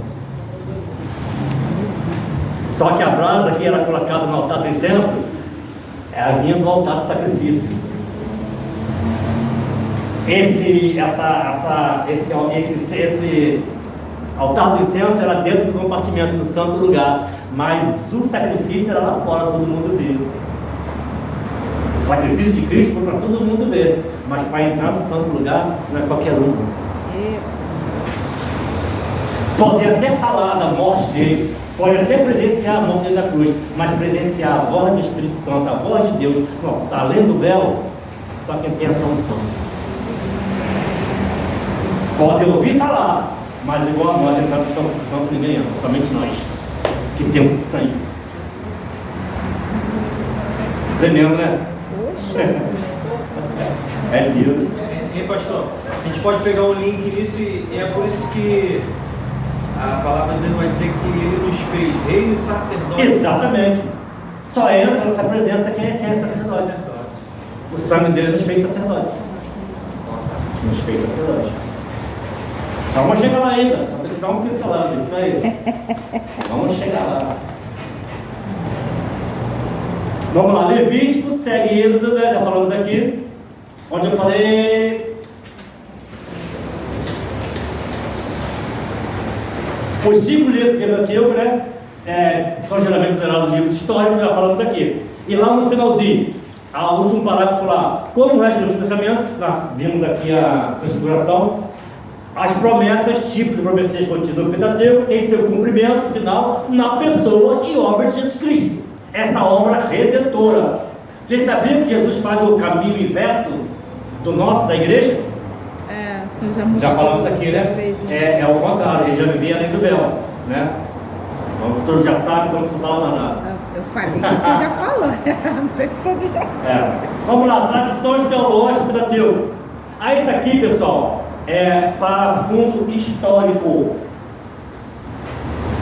Só que a brasa que era colocada no altar do incenso, ela vinha do altar do sacrifício. Esse altar do incenso era dentro do compartimento do santo lugar, mas o sacrifício era lá fora, todo mundo viu. O sacrifício de Cristo foi para todo mundo ver, mas para entrar no santo lugar não é qualquer um. Pode até falar da morte dele, pode até presenciar a morte dele na cruz, mas presenciar a voz do Espírito Santo, a voz de Deus, não, está além do véu, só quem tem essa unção. Pode ouvir falar, mas igual a nós, entrar no Santo ninguém entra, somente nós, que temos sangue. Tremendo, né? É lindo. E pastor, a gente pode pegar um link nisso e é por isso que a palavra de Deus vai dizer que Ele nos fez reino e sacerdote. Exatamente. Só entra nessa presença quem é sacerdote. O sangue dele nos fez sacerdote. Nos fez sacerdote. Então vamos chegar lá ainda. Só tem que dar um pincelado, não é isso? Vamos chegar lá. Vamos lá, Levítico segue Êxodo, né? Já falamos aqui. Onde eu falei. Os 5 livros do Pentateuco, né? São geralmente considerados livros históricos, já falamos aqui. E lá no finalzinho, o último parágrafo lá, como o resto do Antigo Testamento, nós vimos aqui a configuração, as promessas, tipos de profecias contidas no Pentateuco, têm seu cumprimento final na pessoa e obra de Jesus Cristo. Essa obra redentora. Vocês sabiam que Jesus faz o caminho inverso do nosso, da igreja? O senhor já mostrou. Já falamos aqui, né? É o contrário, ele já vivia além do véu, né? Então todos já sabem, então não precisa falar mais nada. Eu falei que o senhor já falou. Não sei se todos já. Vamos lá, tradições teológicas do Pentateuco. Isso aqui, pessoal, é para fundo histórico.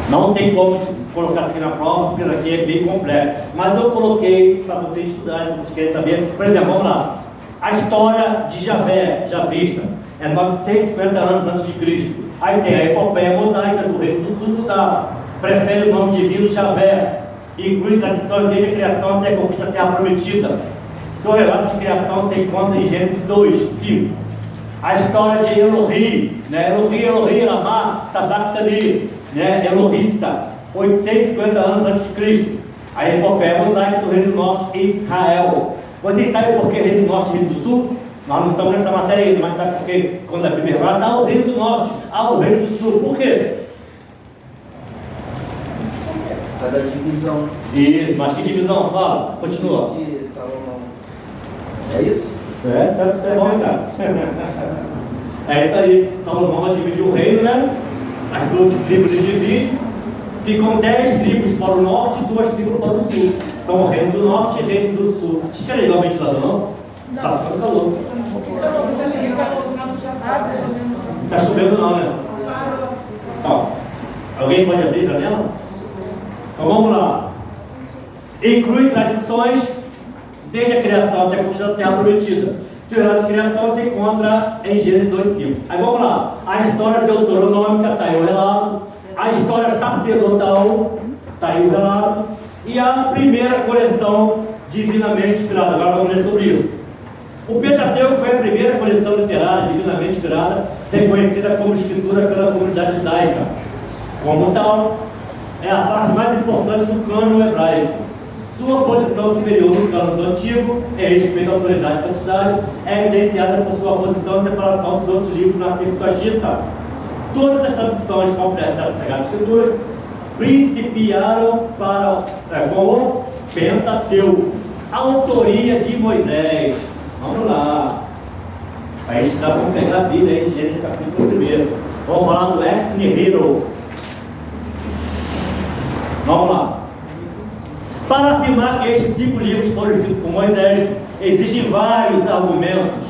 Não tem como colocar isso aqui na prova, porque isso aqui é bem complexo. Mas eu coloquei para vocês estudarem, se vocês querem saber. Por exemplo, vamos lá. A história de Javé, Javista, é 950 anos antes de Cristo. Aí tem a epopeia mosaica do reino do sul de Judá. Prefere o nome divino Javé. Inclui tradições desde a criação até a conquista da terra prometida. Seu relato de criação se encontra em Gênesis 2, 5. A história de Elohim, né? Elohim, Lamar, Sabactani, né? Elohista, 850 anos antes de Cristo. A epopeia mosaica do reino do norte, Israel. Vocês sabem por que reino do norte e reino do sul? Nós não estamos nessa matéria ainda, mas sabe por quê? Quando a Bíblia fala, está o reino do norte, o reino do sul. Por quê? Cada divisão. Isso, mas que divisão? Fala, continua. De Salomão. É isso? Tá bom, cara. É isso aí. Salomão dividiu o reino, né? As 12 tribos ele divide. Ficam 10 tribos para o norte e 2 tribos para o sul. Então o reino do norte e o reino do sul. Vocês querem ligar o ventilador, não? Não. Tá ficando calor. Não tá chovendo não, né? Ó, alguém pode abrir a janela? Então vamos lá. Inclui tradições desde a criação até a conquista da terra prometida. O relato de criação se encontra em Gênesis 2:5. Aí vamos lá. A história deuteronômica está aí o relato. A história sacerdotal está aí o relato. E a primeira coleção divinamente inspirada. Agora vamos ler sobre isso. O Pentateuco foi a primeira coleção literária divinamente inspirada, reconhecida como escritura pela comunidade judaica. Como tal, é a parte mais importante do cânon hebraico. Sua posição superior no cânone antigo, em respeito à autoridade e santidade, é evidenciada por sua posição e separação dos outros livros na Septuaginta. Todas as traduções completas das Sagradas Escrituras principiaram com o Pentateuco, a autoria de Moisés. Vamos lá. A gente está vamos pegar a Bíblia aí, Gênesis capítulo 1. Vamos falar do Ex Nihilo. Vamos lá. Para afirmar que estes 5 livros foram escritos por Moisés, existem vários argumentos.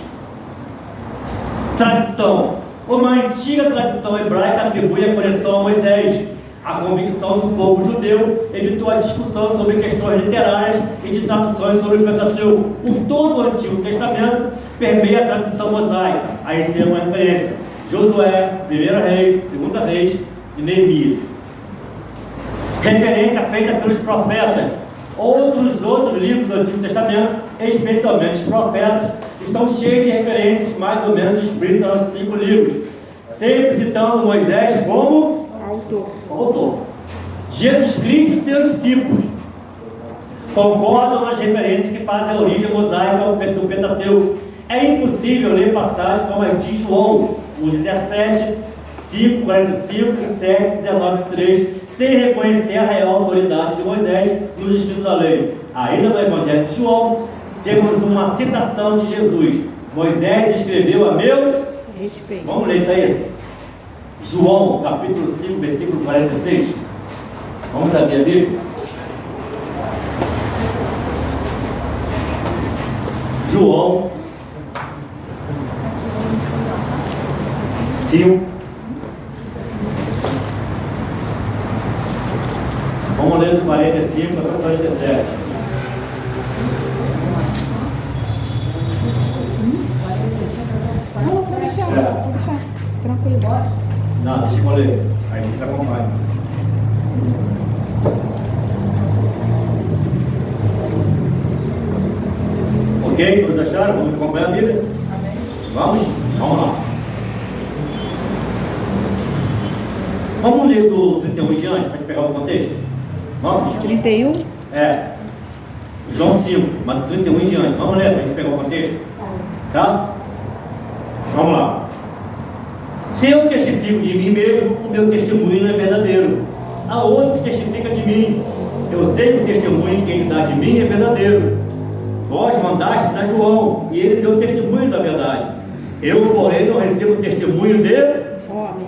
Tradição. Uma antiga tradição hebraica atribui a coleção a Moisés. A convicção do povo judeu evitou a discussão sobre questões literárias e de traduções sobre o Pentateuco. Por todo o Antigo Testamento, permeia a tradição mosaica. Aí tem uma referência: Josué, 1 Reis, 2 Reis e Neemias. Referência feita pelos profetas. Outros livros do Antigo Testamento, especialmente os profetas, estão cheios de referências mais ou menos explícitas aos 5 livros, sempre citando Moisés como autor. Jesus Cristo e seus discípulos concordam nas referências que fazem a origem mosaica do Pentateuco. É impossível ler passagens como a de João, 17, 5, 45 e 7, 19 e 3, sem reconhecer a real autoridade de Moisés nos escritos da lei. Ainda no Evangelho de João, temos uma citação de Jesus: Moisés escreveu a meu respeito. Vamos ler isso aí. João, capítulo 5, versículo 46. Vamos abrir a Bíblia. João 5. Vamos ler dos 45 até 47. Não, vou deixar. Tranquilo. Não, deixa eu ler. Aí você acompanha. Ok? Todos acharam? Vamos acompanhar a Bíblia? Vamos? Vamos lá. Vamos ler do 31 em diante, para gente pegar o contexto? Vamos? 31? É. João 5, mas do 31 em diante. Vamos ler para a gente pegar o contexto? Tá? Vamos lá. Se eu testifico de mim mesmo, o meu testemunho não é verdadeiro. Há outro que testifica de mim. Eu sei que o testemunho que ele dá de mim é verdadeiro. Vós mandastes a João, e ele deu testemunho da verdade. Eu, porém, não recebo testemunho dele,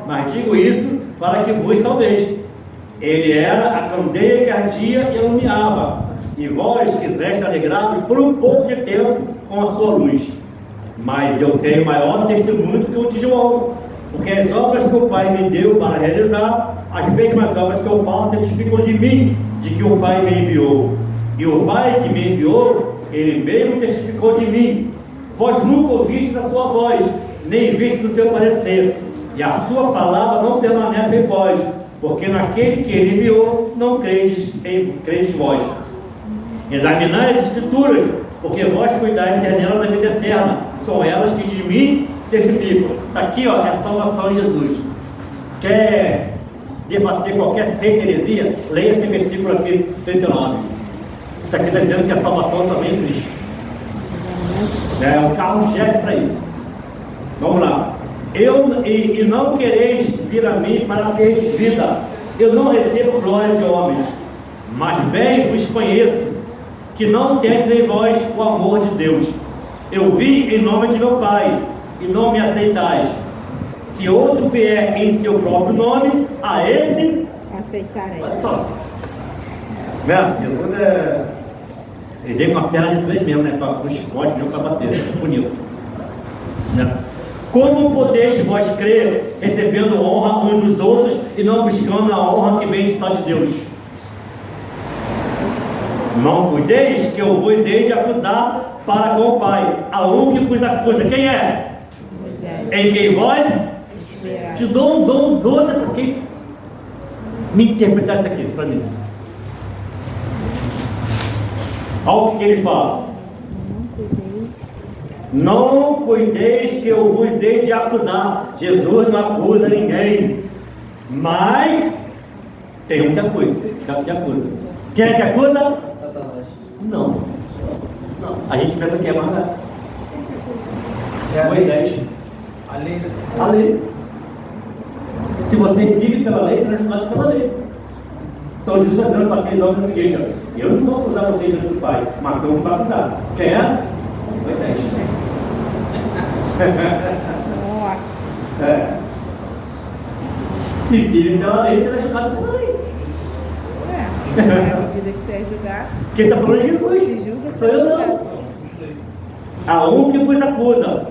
mas digo isso para que vos salveis. Ele era a candeia que ardia e iluminava, e vós quiseste alegrar-vos por um pouco de tempo com a sua luz. Mas eu tenho maior testemunho do que o de João, porque as obras que o Pai me deu para realizar, as mesmas obras que eu faço testificam de mim, de que o Pai me enviou. E o Pai que me enviou, ele mesmo testificou de mim. Vós nunca ouvistes a sua voz, nem vistes o seu parecer, e a sua palavra não permanece em vós, porque naquele que ele enviou não credes vós. Examinai as Escrituras, porque vós cuidais nelas da vida eterna, são elas que de mim testificam. Isso aqui, ó, é a salvação em Jesus. Quer debater qualquer seita heresia? Leia esse versículo aqui, 39. Isso aqui está dizendo que a salvação também existe. É um carro-chefe para isso. Vamos lá. E não quereis vir a mim para ter vida. Eu não recebo glória de homens, mas bem vos conheço, que não tendes em vós o amor de Deus. Eu vim em nome de meu Pai, e não me aceitais. Se outro vier em seu próprio nome, a esse aceitarei. Olha só. Jesus ele veio com uma perna de 3 mesmo, né? Só com um chicote mesmo para bater. É bonito. Né? Como podeis vós crer, recebendo honra uns dos outros e não buscando a honra que vem só de Deus? Não cuideis que eu vos hei de acusar para com o Pai. A um que vos acusa, quem é? Em quem vós? Te dou um dom doce para quem me interpretar isso aqui para mim. Olha o que ele fala. Não cuideis que eu vos hei de acusar. Jesus não acusa ninguém, mas tem um que acusa. Quem é que acusa? Satanás. Não. A gente pensa que é mais Moisés. A lei. A lei. Se você vive pela lei, será julgado pela lei. Então Jesus está dizendo para aqueles homens o seguinte: ó, eu não vou acusar vocês diante do Pai, mas eu vou acusar. Quem é? Moisés. Nossa. É. Se vive pela lei, será julgado pela lei. É à medida que você é julgado. Quem está falando é Jesus. Se julga, Sou eu será não. julgado. A um que vos acusa,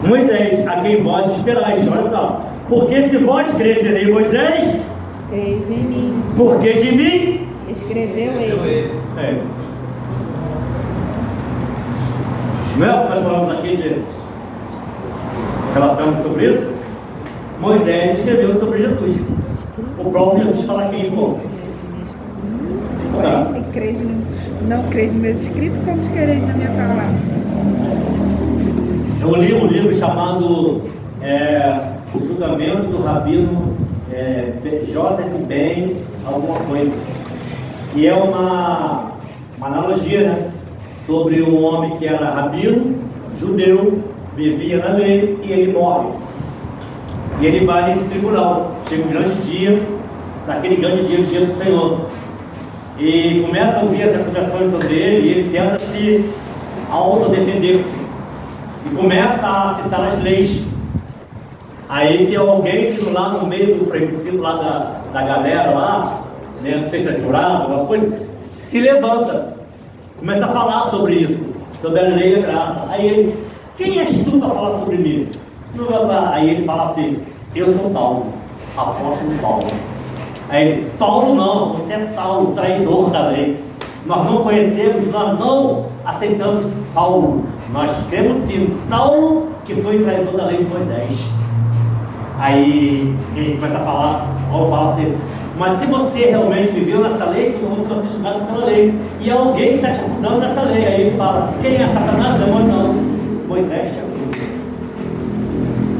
Moisés, a quem vós esperais. Olha só. Porque se vós cresceis em Moisés, Eis em mim. porque de mim Escreveu ele. é. Não é o que nós falamos aqui, relatamos sobre isso? Moisés escreveu sobre Jesus. O próprio Jesus fala aqui em João. Porém, se creis não creis no meu escrito, como quereis na minha palavra? Eu li um livro chamado O Julgamento do Rabino Joseph Ben, alguma coisa. E é uma analogia, né, sobre um homem que era rabino, judeu, vivia na lei e ele morre. E ele vai nesse tribunal. Chega um grande dia, naquele grande dia, o dia do Senhor. E começa a ouvir as acusações sobre ele e ele tenta se autodefender-se. E começa a citar as leis. Aí tem alguém que lá no meio do plebiscito lá da galera lá, né, não sei se é jurado, alguma coisa, se levanta. Começa a falar sobre isso, sobre a lei e a graça. Aí ele, quem és tu para falar sobre mim? Aí ele fala assim, eu sou Paulo, apóstolo Paulo. Aí ele, Paulo não, você é Saulo, traidor da lei. Nós não conhecemos, nós não aceitamos Saulo. Nós cremos sim, Saulo que foi traidor da lei de Moisés. Aí ele começa a falar, Paulo fala assim, mas se você realmente viveu nessa lei, então você vai ser julgado pela lei. E é alguém que está te acusando dessa lei. Aí ele fala, quem é Satanás? Demônio não. Moisés te acusa.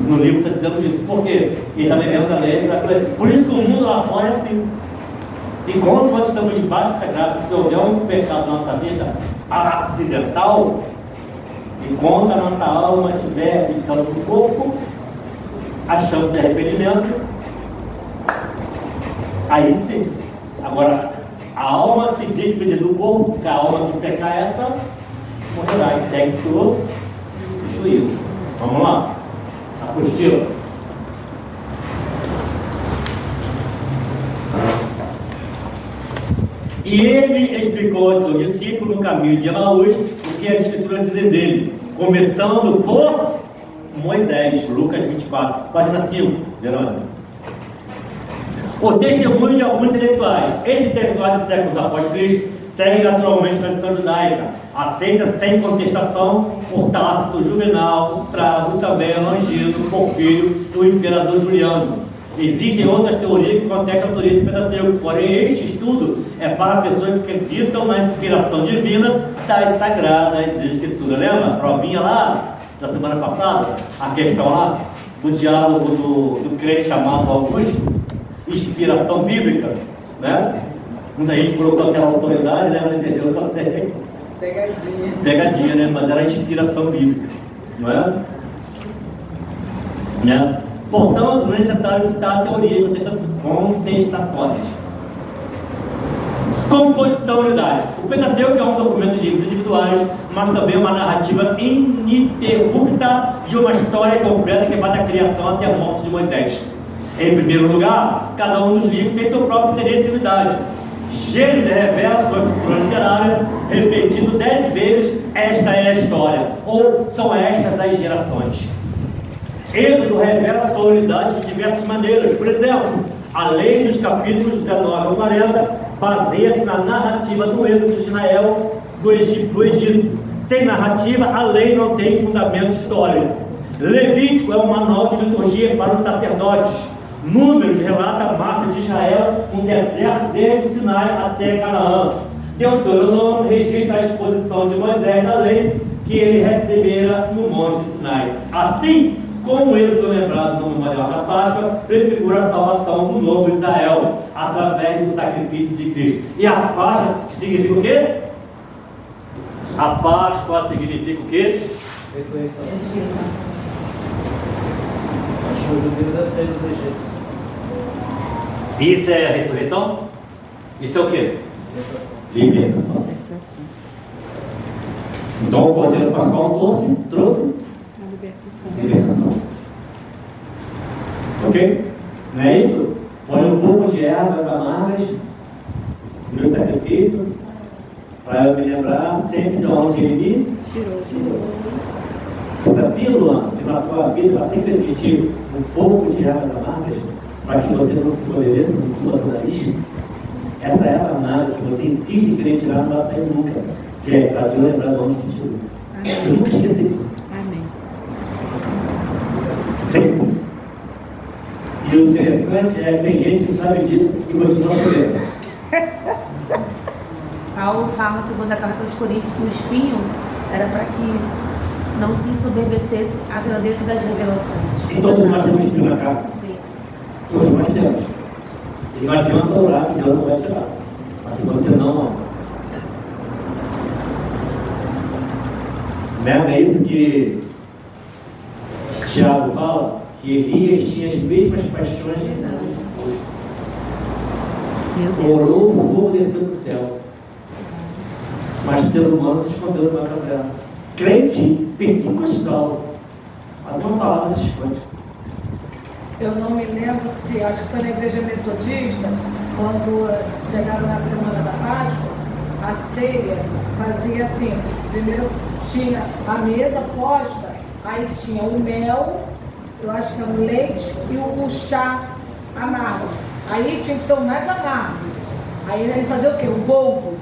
No livro está dizendo isso. Por quê? Ele está vivendo a lei. Por isso que o mundo lá fora é assim. Enquanto nós estamos debaixo da graça, se houver um pecado na nossa vida acidental, enquanto a nossa alma estiver habitando no corpo, a chance de arrependimento, aí sim. Agora, a alma se despedir do corpo, porque a alma que pecar essa, morrerá e segue seu juízo. Vamos lá. Apostila. E ele explicou ao seu discípulo no caminho de Emaús o que a Escritura diz dele, começando por Moisés, Lucas 24, página 5, Verônica. O testemunho de alguns intelectuais. Esses intelectuais de séculos após Cristo seguem naturalmente a tradição judaica, aceita sem contestação por Tácito, Juvenal, Estrabo, também Longido, Porfírio e o imperador Juliano. Existem outras teorias que contestam a teoria do Pentateuco, porém este estudo é para pessoas que acreditam na inspiração divina das Sagradas Escrituras. Lembra? A provinha lá da semana passada, a questão lá do diálogo do crente chamado Augusto, inspiração bíblica, né? Muita gente colocou aquela autoridade, né? Não entendeu que ela tem. Pegadinha, né? Mas era inspiração bíblica, não é? Né? Portanto, não é necessário citar a teoria contestatórias. Composição e unidade. O Pentateuco é um documento de livros individuais, mas também uma narrativa ininterrupta de uma história completa que vai da criação até a morte de Moisés. Em primeiro lugar, cada um dos livros tem seu próprio interesse e unidade. Gênesis revela sua cultura literária, repetindo 10 vezes, esta é a história, ou são estas as gerações. Êxodo revela sua unidade de diversas maneiras. Por exemplo, a lei dos capítulos 19 ao 40 baseia-se na narrativa do êxodo de Israel do Egito. Sem narrativa, a lei não tem fundamento histórico. Levítico é um manual de liturgia para os sacerdotes. Números relata a marcha de Israel no deserto desde o Sinai até Canaã. Deuteronômio registra a exposição de Moisés na lei que ele recebera no Monte Sinai. Assim, como o êxodo lembrado no memorial da Páscoa prefigura a salvação do novo Israel, a através do sacrifício de Cristo. E a Páscoa significa o quê? A Páscoa significa o quê? Ressurreição. Acho que o judeu é feito do Egito. Isso é a ressurreição? Isso é o quê? Libertação. Então o Cordeiro Pascal trouxe libertação. Ok? Não é isso? Põe um pouco de ervas amargas no meu sacrifício, para eu me lembrar sempre de onde ele me tirou. Essa pílula que na tua vida vai sempre existir um pouco de ervas amargas, para que você não se encolheça no sua nariz. Essa erva amarga que você insiste em querer tirar não vai sair nunca, que é para te lembrar de onde te tirou. Eu nunca esqueci disso. Amém. Sempre. E o interessante é que tem gente que sabe disso e continua sabendo. Paulo fala, segundo a carta aos Coríntios, que o espinho era para que não se ensoberbecesse a grandeza das revelações. E todos nós temos espinho na carne. Sim. Todos nós temos. E não adianta orar que Deus não vai tirar. Mas que você não ama. Não é isso que Tiago fala? Que Elias tinha as mesmas paixões que Deus. Meu Deus. Orou, o fogo desceu do céu. Mas o ser humano se escondeu no meio da terra. Crente pentecostal. Mas uma palavra se esconde. Eu não me lembro se, acho que foi na igreja metodista, quando chegaram na semana da Páscoa, a ceia fazia assim, primeiro tinha a mesa posta, aí tinha o mel, eu acho que era o leite e o chá amargo. Aí tinha que ser o mais amargo. Aí ele fazia o quê? O boldo.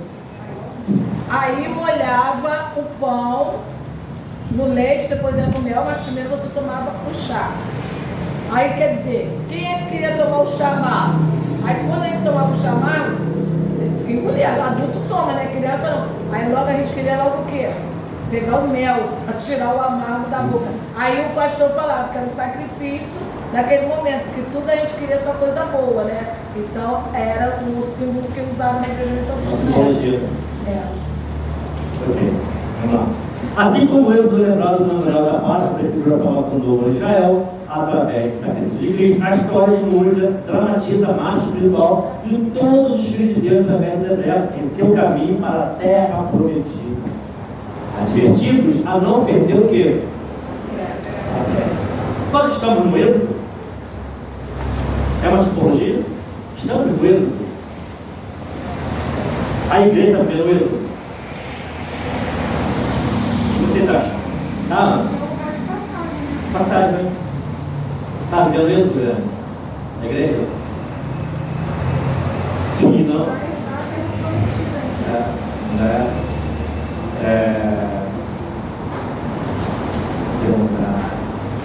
Aí molhava o pão no leite, depois era no mel, mas primeiro você tomava o chá. Aí quer dizer, quem é que queria tomar o chá amargo? Aí quando a gente tomava o chá amargo, engolia, adulto toma, né? Criança não. Aí logo a gente queria logo o quê? Pegar o mel, para tirar o amargo da boca. Aí o pastor falava que era o sacrifício naquele momento, que tudo a gente queria só coisa boa, né? Então era o símbolo que usavam na igreja metodista. Ok, vamos lá. Assim como o êxodo lembrado no memorial da Páscoa prefigura a salvação do povo de Israel, através do sacrifício de Cristo, a história de Núria dramatiza a marcha espiritual de todos os filhos de Deus através do deserto, em seu caminho para a terra prometida. Advertidos a não perder o quê? A fé. Nós estamos no êxodo. É uma tipologia? Estamos no êxodo. A igreja está vendo o êxodo. O que você acha? Tá? Passagem, né? Tá vendo o êxodo, né? A igreja? Sim, não?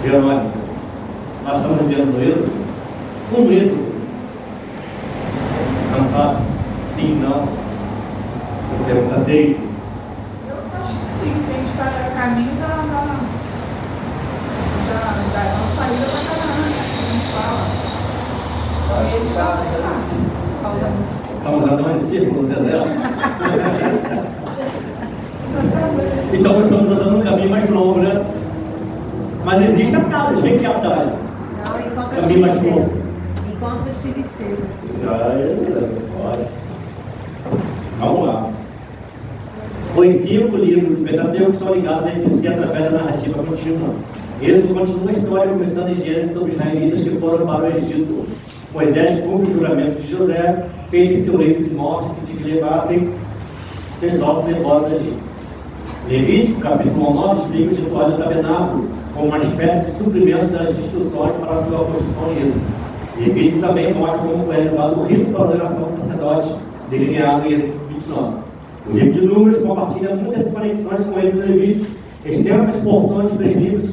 Verônica, nós estamos vivendo no êxodo? Um êxodo? Não sabe? Sim, não? Vou perguntar a Deise. Eu acho que sim, que a gente está a caminho da saída da Canaã, a gente fala. Acho que está Estamos andando em círculo no deserto. Então nós estamos andando um caminho mais longo, né? Mas existe atalhos, quem que é atalho? Não, enquanto Caminho mais longo. Enquanto os filhos esteve. Olha. Vamos lá. Os 5 livros do Pentateuco estão ligados entre si através da narrativa contínua. Êxodo continua a história, começando em Gênesis sobre os israelitas que foram para o Egito. Moisés cumpre o juramento de José, feito em seu leito de morte, que tinha que levassem seus ossos embora do Egito. Levítico, capítulo 9, explica o ritual do tabernáculo como uma espécie de suprimento das instruções para a sua construção em Êxodo. Levítico também mostra como foi realizado o rito para a ordenação do sacerdote, delineado em Êxodo 29. O livro de Números compartilha muitas conexões com Êxodo e Levítico. Extensas porções de 3 livros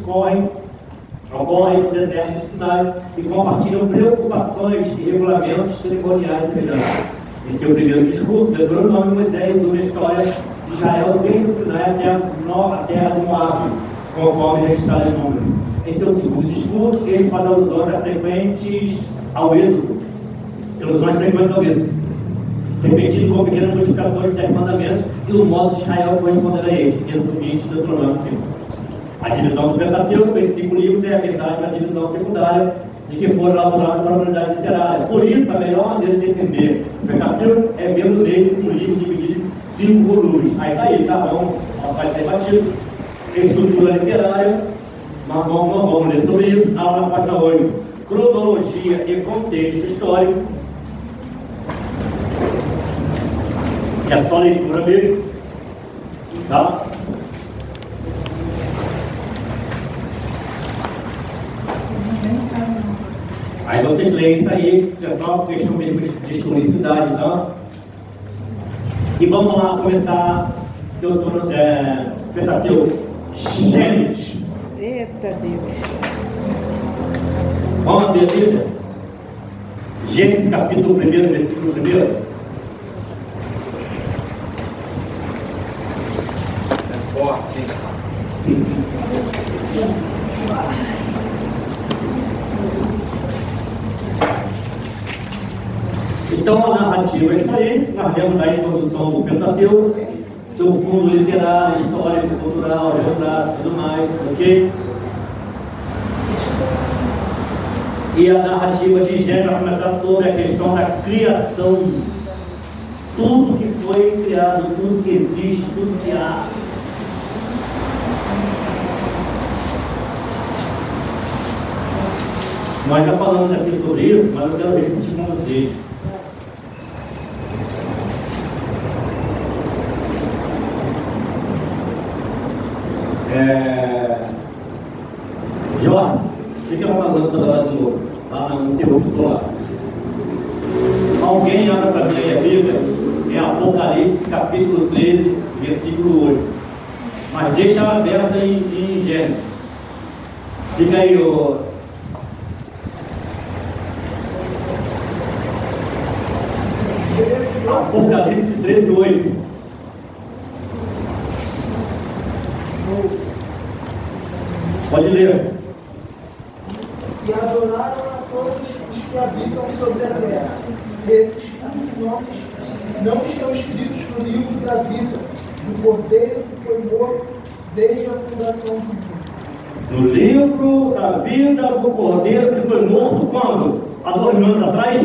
ocorrem no deserto de Sinai e compartilham preocupações e regulamentos cerimoniais semelhantes. Em seu primeiro discurso, Deuteronômio, Moisés resume a história de Israel desde o Sinai até a terra do Moabe, conforme registrado em Números. Em seu segundo discurso, ele faz alusões frequentes ao êxodo. Pelos mais frequentes ao mesmo. Repetido com pequenas modificações dos 10 mandamentos e o modo de Israel corresponderá a eles. Êxodo 20, Deuteronômio 5. A divisão do Pentateuco em 5 livros é a verdade da divisão secundária de que foram elaboradas para a unidade literária. Por isso, a melhor maneira de entender o Pentateuco é vendo nele um livro dividido em 5 volumes. Aí está aí, tá bom, vai ser batido. Em estrutura literária, mas vamos ler sobre isso. Aula na página 8. Cronologia e contexto histórico. É só leitura mesmo. Tá? Aí vocês leem isso aí, isso é só questão mesmo de historicidade, tá? E vamos lá começar Pentateuco, Gênesis. Eita Deus. Vamos abrir a Bíblia? Gênesis capítulo 1, versículo 1. É forte, hein? Então a narrativa está aí, nós lemos a introdução do Pentateuco, seu fundo literário, histórico, cultural, geográfico, tudo mais, ok? E a narrativa de Gênesis vai começar sobre a questão da criação. Tudo que foi criado, tudo que existe, tudo que há. Nós já falamos aqui sobre isso, mas eu quero repetir com vocês. Jorge, fica falando toda hora de novo, lá no interruptor lá. Alguém abra para mim a Bíblia, é Apocalipse, capítulo 13, versículo 8. Mas deixa ela aberta em Gênesis. Fica aí, ô. Apocalipse 13, 8. Pode ler. E adoraram a todos os que habitam sobre a terra, esses cujos nomes não estão escritos no livro da vida, do Cordeiro que foi morto desde a fundação do mundo. No livro da vida do Cordeiro que foi morto quando? Há 2 mil anos atrás?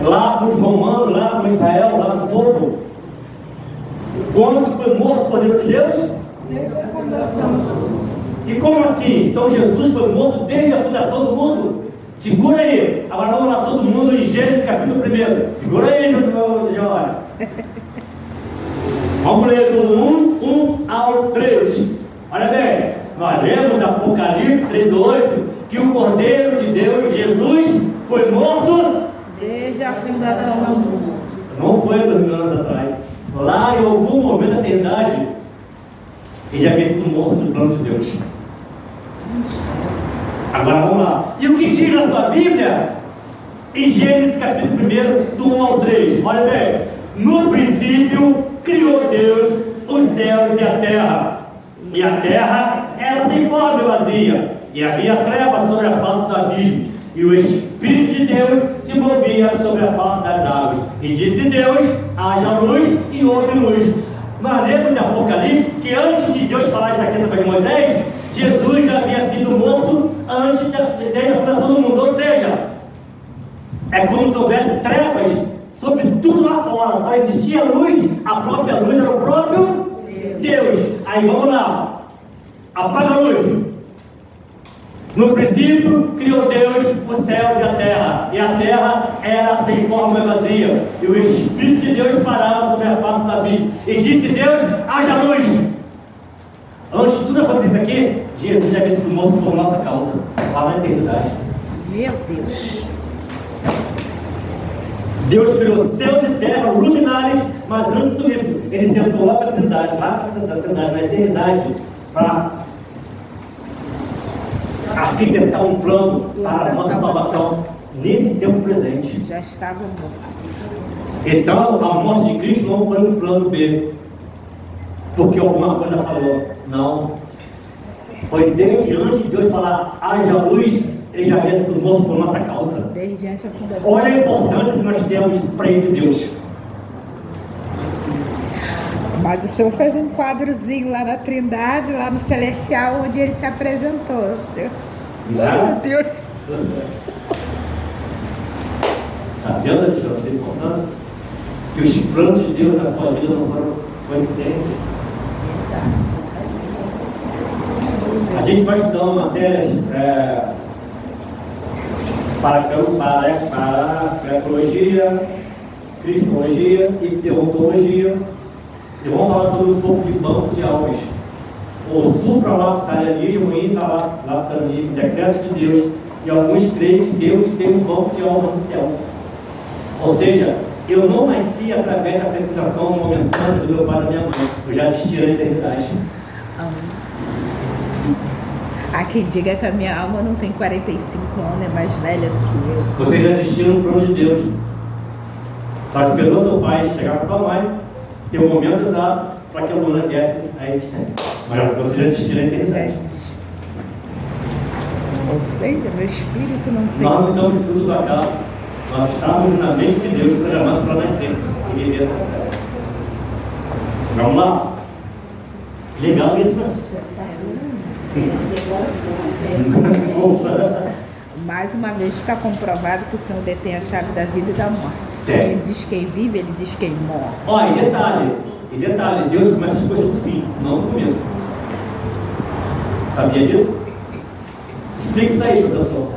Lá com os romanos, lá com Israel, lá com o povo. Quando foi morto o Cordeiro de Deus? E como assim? Então Jesus foi morto desde a fundação do mundo? Segura aí. Agora vamos lá todo mundo em Gênesis capítulo 1. Segura aí, Jorge. Vamos ler do 1 ao 3. Olha bem, nós lemos Apocalipse 3:8 que o Cordeiro de Deus, Jesus, foi morto Desde a fundação do mundo. Não foi 2 mil anos atrás. Lá em algum momento da eternidade, ele já havia sido morto no plano de Deus. Agora vamos lá. E o que diz na sua Bíblia? Em Gênesis capítulo 1, do 1 ao 3. Olha bem. No princípio, criou Deus os céus e a terra. E a terra era sem forma e vazia. E havia trevas sobre a face do abismo. E o Espírito de Deus se movia sobre a face das águas. E disse Deus, haja luz, e houve luz. Nós lemos em Apocalipse que antes de Deus falar isso aqui para Moisés, Jesus já havia sido morto antes desde a fundação do mundo. Ou seja, é como se houvesse trevas sobre tudo lá fora. Só existia luz, a própria luz era o próprio Deus. Aí vamos lá. Apaga a luz. No princípio, criou Deus os céus e a terra. E a terra era sem forma e vazia. E o Espírito de Deus parava sobre a face do abismo. E disse Deus, haja luz. Antes de tudo acontecer isso aqui, Jesus já havia sido morto por nossa causa. Lá na eternidade. Meu Deus. Deus criou céus e terra, luminares, mas antes de tudo isso, ele sentou lá para a eternidade, na eternidade, para arquitetar um plano para a nossa salvação nesse tempo presente. Já estava morto. Então, a morte de Cristo não foi um plano B, porque alguma coisa falou. Não. Foi desde antes de Deus falar, haja luz, ele já havia sido morto por nossa causa. Desde antes da fundação. Olha a importância que nós temos para esse Deus. Mas o Senhor fez um quadrozinho lá na Trindade, lá no Celestial, onde ele se apresentou. Meu Deus. Está vendo a importância? Que os planos de Deus na tua vida não foram coincidências. A gente vai estudar uma matéria para ecologia, cristologia e deontologia. E vamos falar sobre um pouco de banco de almas. O supralapsarianismo e intralapsarianismo, decreto de Deus. E alguns creem que Deus tem um banco de almas no céu. Ou seja, eu não nasci através da fecundação momentânea do meu pai e da minha mãe. Eu já existi na eternidade. Há quem diga que a minha alma não tem 45 anos, é mais velha do que eu. Você já existiu no plano de Deus. Só que pelo teu pai chegar para tua mãe, ter um momento exato para que a luna viesse à existência. Mas você já existiu na eternidade. Ou seja, meu espírito não tem. Nós não somos fruto do acaso. Nós estávamos na mente de Deus programados para nascer e viver essa terra. Vamos lá? Legal isso, né? Mais uma vez fica comprovado que o Senhor detém a chave da vida e da morte. Tem. Ele diz quem vive, ele diz quem morre. Ó, e detalhe, Deus começa as coisas do fim, não do começo. Sabia disso? Explica isso aí, professor.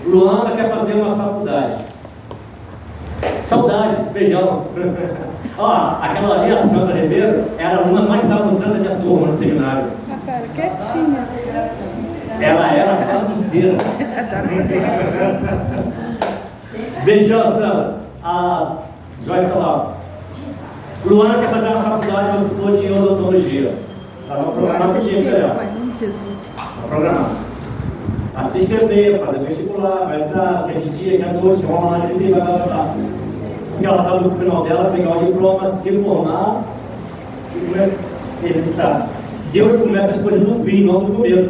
Luana quer fazer uma faculdade. Saudade, beijão. Ó, aquela ali, a Sandra Ribeiro, era a aluna mais bagunçada da minha turma no seminário. Ah, cara, quietinha. Ela era bagunceira. Beijão, Sandra. A Joyce está lá. Luana quer fazer uma faculdade de odontologia. Ela vai programar contigo, galera. Jesus. Vai programar. A se inscrever, fazer vestibular, vai entrar, quer de dia, quer noite, quer uma aula de vai lá. Porque ela sabe no final dela pegar o diploma, se formar e exercitar. Deus começa as coisas do fim, não do começo.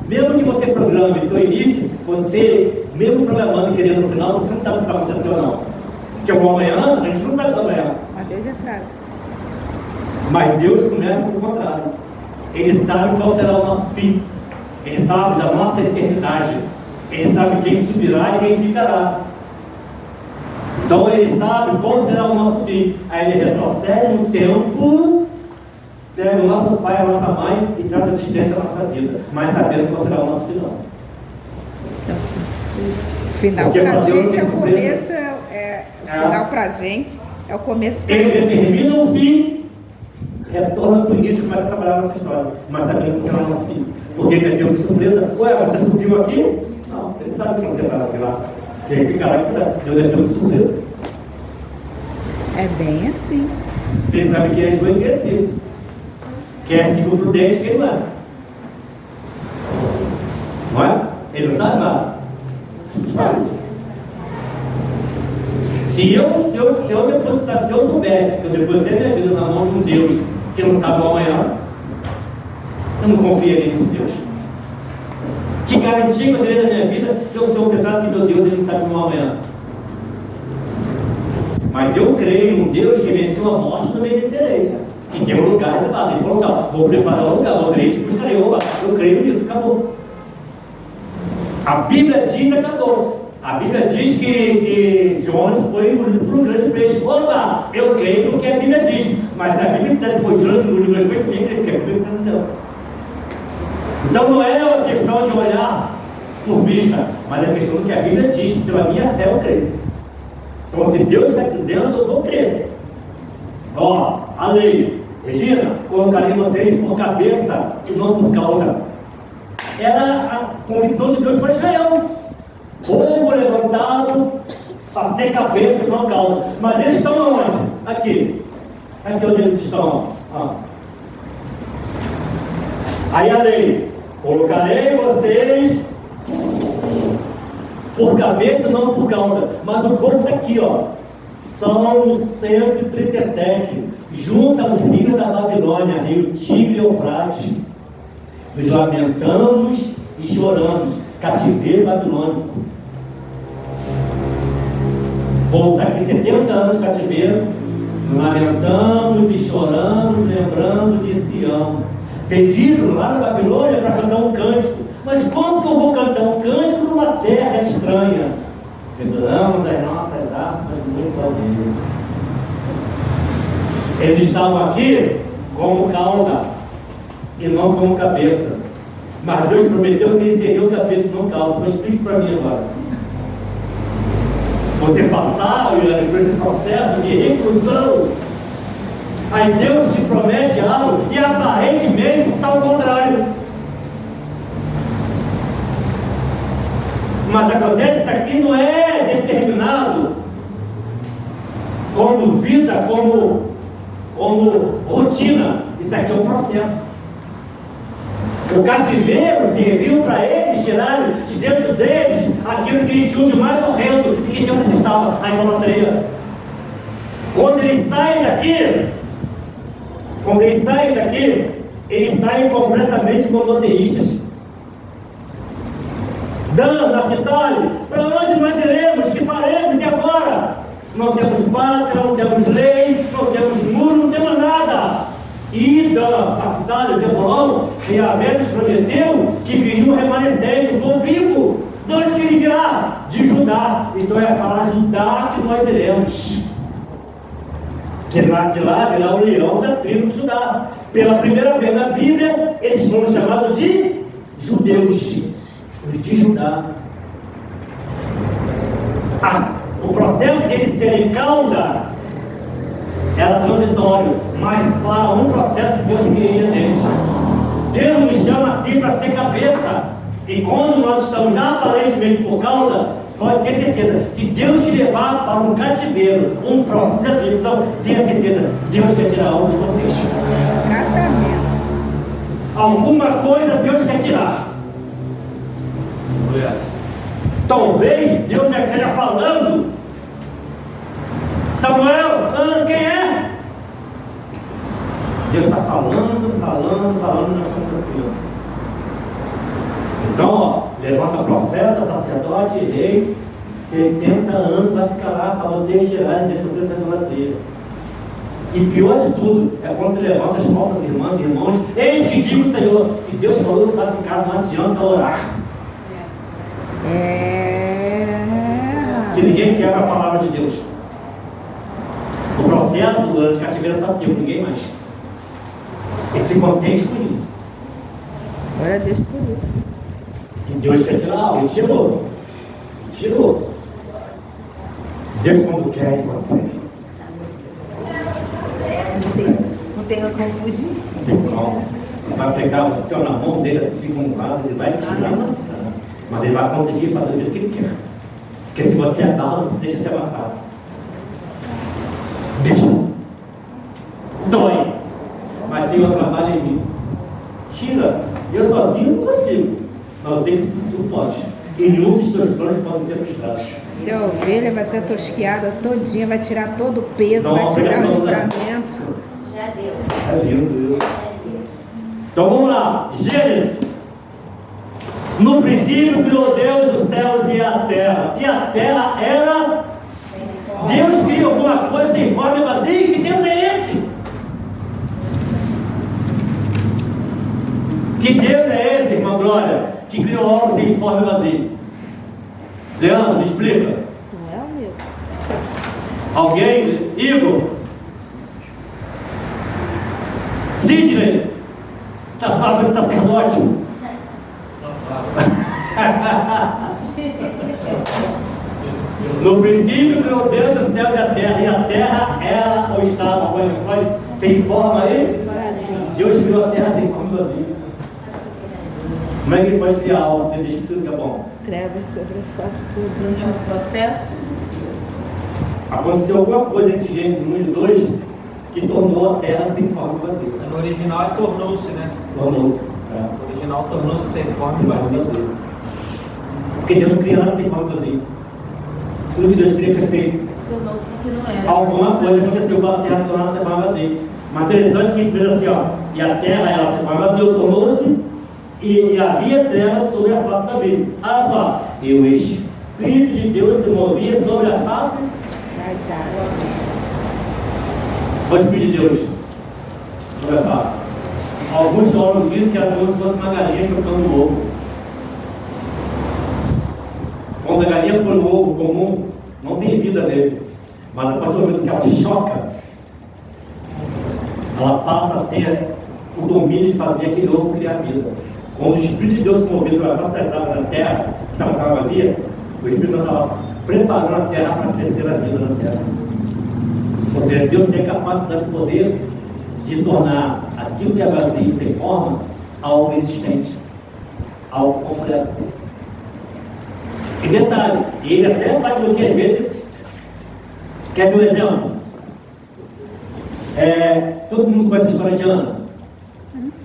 Mesmo que você programe do início, você, mesmo programando e querendo no final, você não sabe se vai acontecer ou não. Porque o amanhã, a gente não sabe do amanhã. Mas Deus já sabe. Mas Deus começa pelo contrário. Ele sabe qual será o nosso fim. Ele sabe da nossa eternidade. Ele sabe quem subirá e quem ficará. Então ele sabe qual será o nosso fim. Aí ele retrocede no tempo, pega o nosso pai, a nossa mãe e traz a existência à nossa vida. Mas sabendo qual será o nosso final. Final pra gente é o começo, final pra gente é o começo. Ele determina o fim, retorna para o início e começa a trabalhar a nossa história. Mas sabendo qual será o nosso fim. Porque ele deu de surpresa. Ué, você subiu aqui? Não, ele sabe que você vai lá. Que ele ficará aqui, Deus deu de surpresa. É bem assim. Ele sabe que é joelho e que é filho. Que é 5 prudente que ele não é. Não é? Ele não sabe nada. Sabe? Se eu soubesse que eu depositei minha vida na mão de um Deus que não sabe o amanhã, eu não confiaria nesse Deus. Que garantia que eu teria na minha vida se eu pensasse que meu Deus ele sabe o meu amanhã? Mas eu creio num Deus que venceu a morte e também vencerei. Que tem um lugar elevado. Ele falou assim: vou preparar um lugar, vou crer, te buscarei. Opa, eu creio nisso, acabou. A Bíblia diz, acabou. A Bíblia diz que Jonas foi engolido por um grande peixe. Opa, eu creio porque a Bíblia diz. Mas se a Bíblia disser que foi Jonas que engoliu o grande peixe, ninguém crê, porque a Bíblia está no céu. Então não é uma questão de olhar por vista, mas é questão do que a Bíblia diz. Pela minha fé eu creio. Então se Deus está dizendo, eu vou crer. Ó, a lei. Regina, colocarei vocês por cabeça e não por cauda. Era a convicção de Deus para Israel. Povo levantado para ser cabeça e não cauda. Mas eles estão aonde? Aqui. Aqui onde eles estão. Aí a lei. Colocarei vocês por cabeça e não por cauda. Mas o povo está aqui, ó. Salmo 137. Junta os rios da Babilônia, rio Tigre e Eufrates. Nos lamentamos e choramos. Cativeiro babilônico. Vou estar aqui 70 anos de cativeiro, lamentamos e choramos, lembrando de Sião. Pediram lá na Babilônia para cantar um cântico. Mas como que eu vou cantar um cântico numa terra estranha? Penduramos as nossas harpas em salgueiro. Eles estavam aqui como cauda e não como cabeça. Mas Deus prometeu que ele seria o cabeça e não cauda. Então explique isso para mim agora. Você passar por esse processo de reclusão, aí Deus te promete algo e aparentemente está ao contrário. Mas acontece, isso aqui não é determinado como vida, como rotina. Isso aqui é um processo. O cativeiro serviu para eles tirarem de dentro deles aquilo que eles tinham de mais horrendo e que Deus estava, a idolatria. Quando eles saem daqui, eles saem completamente monoteístas. Dan, Naphtali, para onde nós iremos? Que faremos? E agora? Não temos pátria, não temos lei, não temos muro, não temos nada. E Dan, Naphtali, Zebulon, Yahvé nos prometeu que viria um remanescente, um povo vivo. De onde que ele virá? De Judá. Então é para Judá que nós iremos. Que lá de lá virá o leão da tribo de Judá. Pela primeira vez na Bíblia, eles foram chamados de judeus. De Judá. O processo de eles serem cauda era transitório, mas para um processo que Deus queria deles. Deus nos chama assim para ser cabeça. E quando nós estamos aparentemente por cauda, pode ter certeza, se Deus te levar para um cativeiro, um processo de reclusão, tenha certeza, Deus quer tirar algo de você. Exatamente. Alguma coisa Deus quer tirar. Talvez Deus já esteja falando. Samuel, quem é? Deus está falando, nós estamos assim. Então, levanta profeta, sacerdote e rei, 70 anos vai ficar lá para vocês tirarem de vocês essa idolatria. E pior de tudo é quando você levanta as falsas irmãs e irmãos, eis que digo, Senhor, se Deus falou que vai ficar, não adianta orar. Que ninguém quebra a palavra de Deus. O processo durante a cativeiro sabe tempo, ninguém mais. E se contente com isso. Glória a Deus por isso. E Deus quer tirar algo, tirou. Deus quando quer, ele consegue. Não tem como fugir. Não tem como. Ele vai pegar o céu na mão dele assim como um lado, ele vai tirar. Mas ele vai conseguir fazer do jeito que ele quer. Porque se você agarra, você deixa ser amassado. Deixa. Dói. Mas Senhor, trabalha em mim. Tira. Eu sozinho não consigo. Mas eu sei que tu pode. E nenhum dos teus planos podem ser frustrados. Se a ovelha vai ser tosquiada todinha, vai tirar todo o peso, vai tirar o livramento. Já deu. É lindo isso. Então vamos lá. Gênesis. No princípio criou Deus os céus e a terra. E a terra era... Deus cria alguma coisa sem forma e vazia. Que Deus é esse? Que Deus é esse, irmã Glória, que criou algo sem forma e vazia? Leandro, me explica. Não é o meu. Alguém? Igor? Sidney? Palavra de sacerdote? No princípio criou Deus os céus e a terra, e a terra era ou estava sem forma aí? Deus criou a terra sem forma e vazia. Como é que ele pode criar algo? Você diz que tudo que é bom. Trevas sobre a face do Durante o processo, Aconteceu alguma coisa entre Gênesis 1 e 2 que tornou a terra sem forma e vazia. No original tornou-se, né? Tornou-se. O original tornou-se sem forma e vazio. Porque Deus não cria nada sem forma e vazio. Tudo que Deus queria foi feito. tornou-se porque não era. Alguma coisa aconteceu com a terra se tornar sem forma e vazio. Mas interessante que ele diz assim, ó, e a terra ela se forma e vazio, tornou-se E havia trevas sobre a face da vida. Olha só, e o Espírito de Deus se movia sobre a face Das águas. o Espírito de Deus sobre a face. Alguns teólogos dizem que era como se fosse uma galinha chocando o ovo. Quando a galinha põe o ovo comum, não tem vida nele. Mas a partir do momento que ela choca, ela passa a ter o domínio de fazer aquele ovo criar vida. Quando o Espírito de Deus se movia sobre a face das águas da terra, que estava vazia, o Espírito estava preparando a terra para crescer a vida na terra. Ou seja, Deus tem a capacidade de poder de tornar aquilo que é vazio e sem forma algo existente, algo completo. E detalhe, ele até faz com que às vezes, quer ver um exemplo? Todo mundo conhece a história de Ana,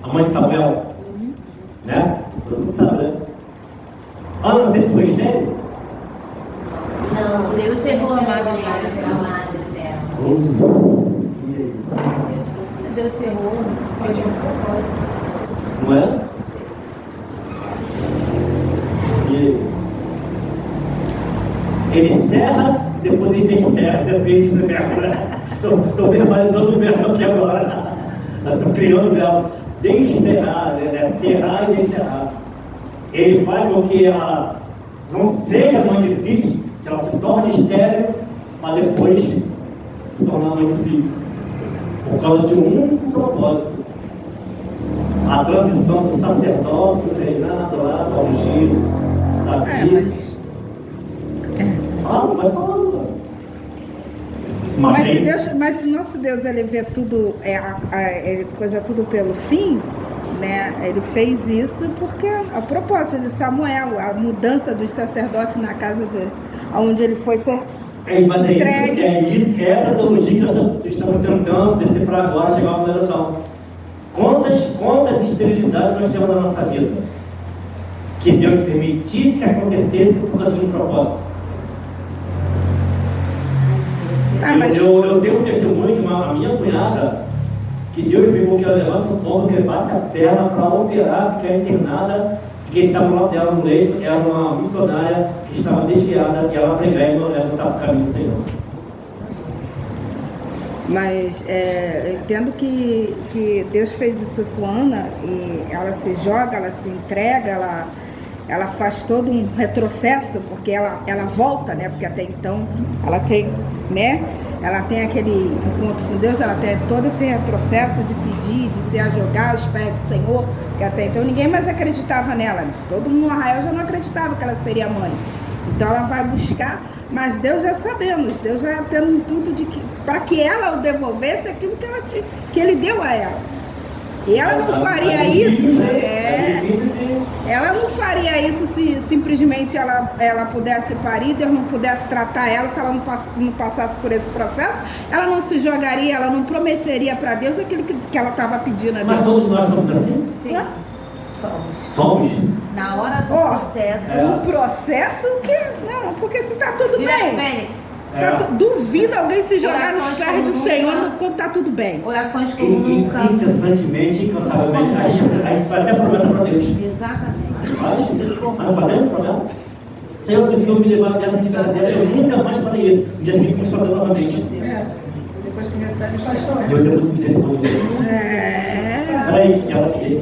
a mãe de Samuel, né? Todo mundo sabe, né? Ana sempre foi estéril? Não, Deus cerrou a madre dela. Deus cerrou, só de um propósito. Não é? E ele serra, depois ele descerra. Se assim diz o verbo, né? Estou verbalizando o verbo aqui agora. Estou criando o verbo. Descerrar, né? Serrar e descerrar. Ele faz com que ela não seja mãe de filhos, que ela se torne estéril, mas depois se tornar mãe de filho. Por causa de um único propósito. A transição do sacerdócio, do reinado lá, do ungido, da vida. Vai falando. Mas o nosso Deus, ele vê tudo, ele coisa tudo pelo fim, né? Ele fez isso porque a propósito de Samuel, a mudança dos sacerdotes na casa onde ele foi ser entregue. É essa teologia que nós estamos tentando decifrar agora, chegar à finalização. Quantas esterilidades nós temos na nossa vida? Que Deus permitisse que acontecesse por causa de um propósito. Eu tenho um testemunho de uma minha cunhada, que Deus viu que ela levasse um tombo, que levasse a perna para operar, que era internada, e quem estava lá dela no leito era uma missionária que estava desviada, e ela pregando, ela estava no caminho do Senhor. Mas entendo que Deus fez isso com Ana, e ela se joga, ela se entrega, ela faz todo um retrocesso, porque ela volta, né? Porque até então ela tem, né? Ela tem aquele encontro com Deus, ela tem todo esse retrocesso de pedir, de se ajogar aos pés do Senhor, que até então ninguém mais acreditava nela. Todo mundo no Arraial já não acreditava que ela seria mãe. Então ela vai buscar, mas Deus já sabemos, Deus já tendo tudo para que ela o devolvesse aquilo que ele deu a ela. E ela não faria isso, ela não faria isso se simplesmente ela pudesse parir, Deus não pudesse tratar ela, se ela não passasse por esse processo, ela não se jogaria, ela não prometeria para Deus aquilo que ela estava pedindo a Deus. Mas todos nós somos assim? Sim, Somos? Na hora do processo. O processo que... Não, porque se está tudo bem. Fênix. Duvida alguém se jogar nos pés do Senhor quando está tudo bem. Orações como nunca. Incessantemente, incansavelmente, a gente vai até promessa para Deus. Exatamente. Mas não fazemos problema. Senhor, se o Senhor me levar dessa dessa, eu nunca mais farei isso. O dia que vamos fazer novamente. Depois que recebe o pastor. Deus é muito misericordioso. Peraí,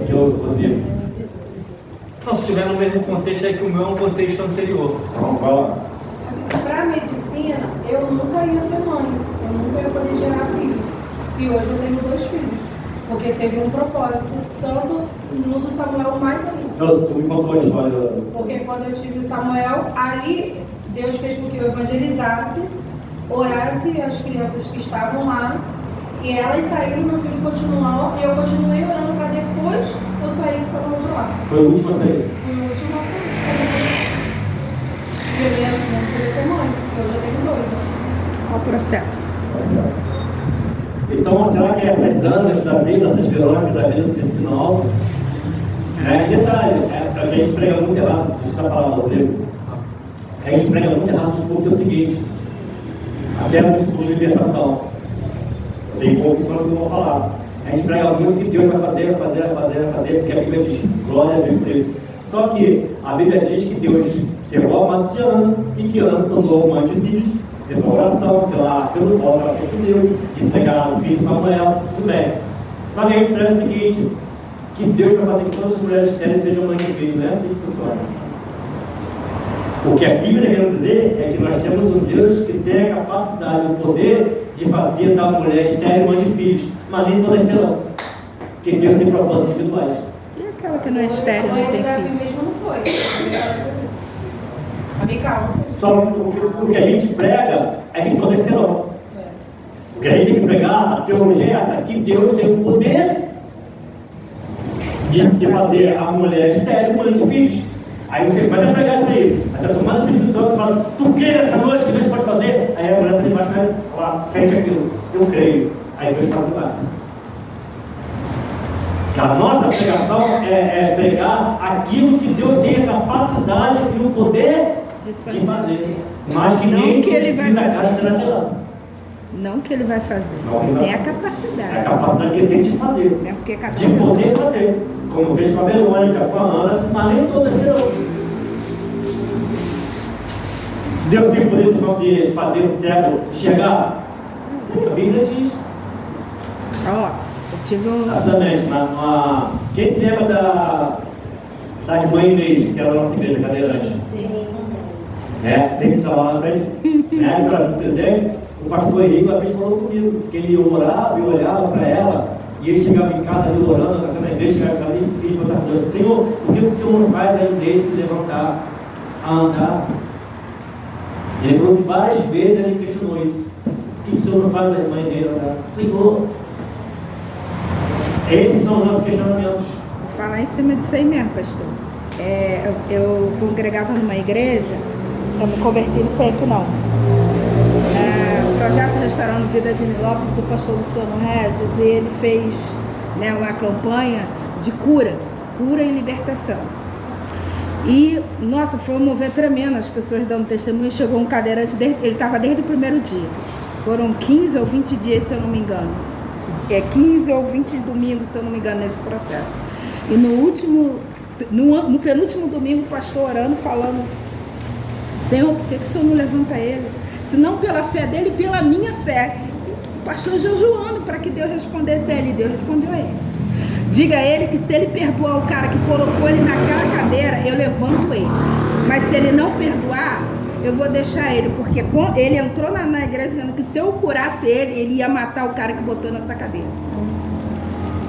que eu odeio. Não, se estiver no mesmo contexto, é que o meu é um contexto anterior. Vamos falar. Para a medicina, eu nunca ia ser mãe, eu nunca ia poder gerar filho. E hoje eu tenho 2 filhos, porque teve um propósito, tanto no do Samuel mais ainda. Tu me contou a história. Porque quando eu tive Samuel, ali Deus fez com que eu evangelizasse, orasse as crianças que estavam lá, e elas saíram, meu filho continuou, e eu continuei orando para depois eu sair do Samuel de lá. Foi o último a sair? Foi o último a sair. Eu não queria ser mãe, porque eu já tenho 2. Qual o processo? Então, será que essas Anas da vida, essas Verônicas da vida nos ensinam algo? Detalhe, a gente prega muito errado, a gente está falando do livro. A gente prega muito errado porque é o seguinte, até muito por libertação. Tem pouco só que eu vou falar. A gente prega muito que Deus vai fazer, porque a Bíblia diz, Glória a Deus por isso. Só que a Bíblia diz que Deus chegou ao manto de Ana e que Ana tornou o manto de filhos pela oração, pelo voto que ela fez com Deus, de entregar o filho Samuel, tudo bem. Só que a gente prega o seguinte, que Deus vai fazer que todas as mulheres estéreis sejam mães de filhos, não é assim que funciona. O que a Bíblia quer dizer é que nós temos um Deus que tem a capacidade, o poder de fazer da mulher estéril mãe de filhos, mas nem todas serão, porque Deus tem propósitos individuais. E aquela que não é estéril, não tem Davi filho? mesmo não foi. Amical. Só que o que a gente prega é que todas serão. O que a gente tem que pregar, a teologia é essa, que Deus tem o poder de fazer a mulher estéril mãe de filhos. Aí você vai até pregar isso aí, até tomar o Espírito Santo e fala, tu crê essa noite que Deus pode fazer? Aí a mulher está debaixo ela sente aquilo, eu creio. Aí Deus faz o milagre. A nossa pregação é pregar aquilo que Deus tem a capacidade e o poder de fazer. Mas que Não nem que ele vai fazer. será tirado. Não que ele vai fazer. Não que Ele vai tem a fazer. capacidade. É a capacidade que ele tem de fazer. Não é porque cada De um poder faz. fazer. Como fez com a Verônica, com a Ana, mas nem todas serão. Deus tem o poder de fazer o cego enxergar? A Bíblia diz. Ó, eu tive um... Exatamente. Quem se lembra da irmã Inês, que era a nossa igreja cadeirante? Sempre estava lá na frente. Para o vice-presidente, o pastor Henrique uma vez falou comigo, que ele orava e olhava para ela, e ele chegava em casa ali orando, na igreja, chegava em casa e filho, botava Deus, Senhor, o que o Senhor não faz a igreja se levantar, a andar? Ele falou que várias vezes ele questionou isso. O que o Senhor não faz a irmã dele andar? Senhor, esses são os nossos questionamentos. Vou falar em cima disso aí mesmo, pastor. Eu congregava numa igreja, eu me converti no feito não. O projeto Restaurando Vida de Nilópolis, do pastor Luciano Regis, e ele fez uma campanha de cura e libertação. E, nossa, foi um mover tremendo, as pessoas dando testemunho. Chegou um cadeirante, ele estava desde o primeiro dia. Foram 15 ou 20 dias, se eu não me engano. 15 ou 20 domingos, se eu não me engano, nesse processo. E no penúltimo domingo, o pastor orando, falando: Senhor, por que o Senhor não levanta ele? Se não pela fé dele, pela minha fé. O pastor jejuando para que Deus respondesse a ele. Deus respondeu a ele. Diga a ele que se ele perdoar o cara que colocou ele naquela cadeira, eu levanto ele. Mas se ele não perdoar, eu vou deixar ele. Porque ele entrou na igreja dizendo que se eu curasse ele ia matar o cara que botou nessa cadeira.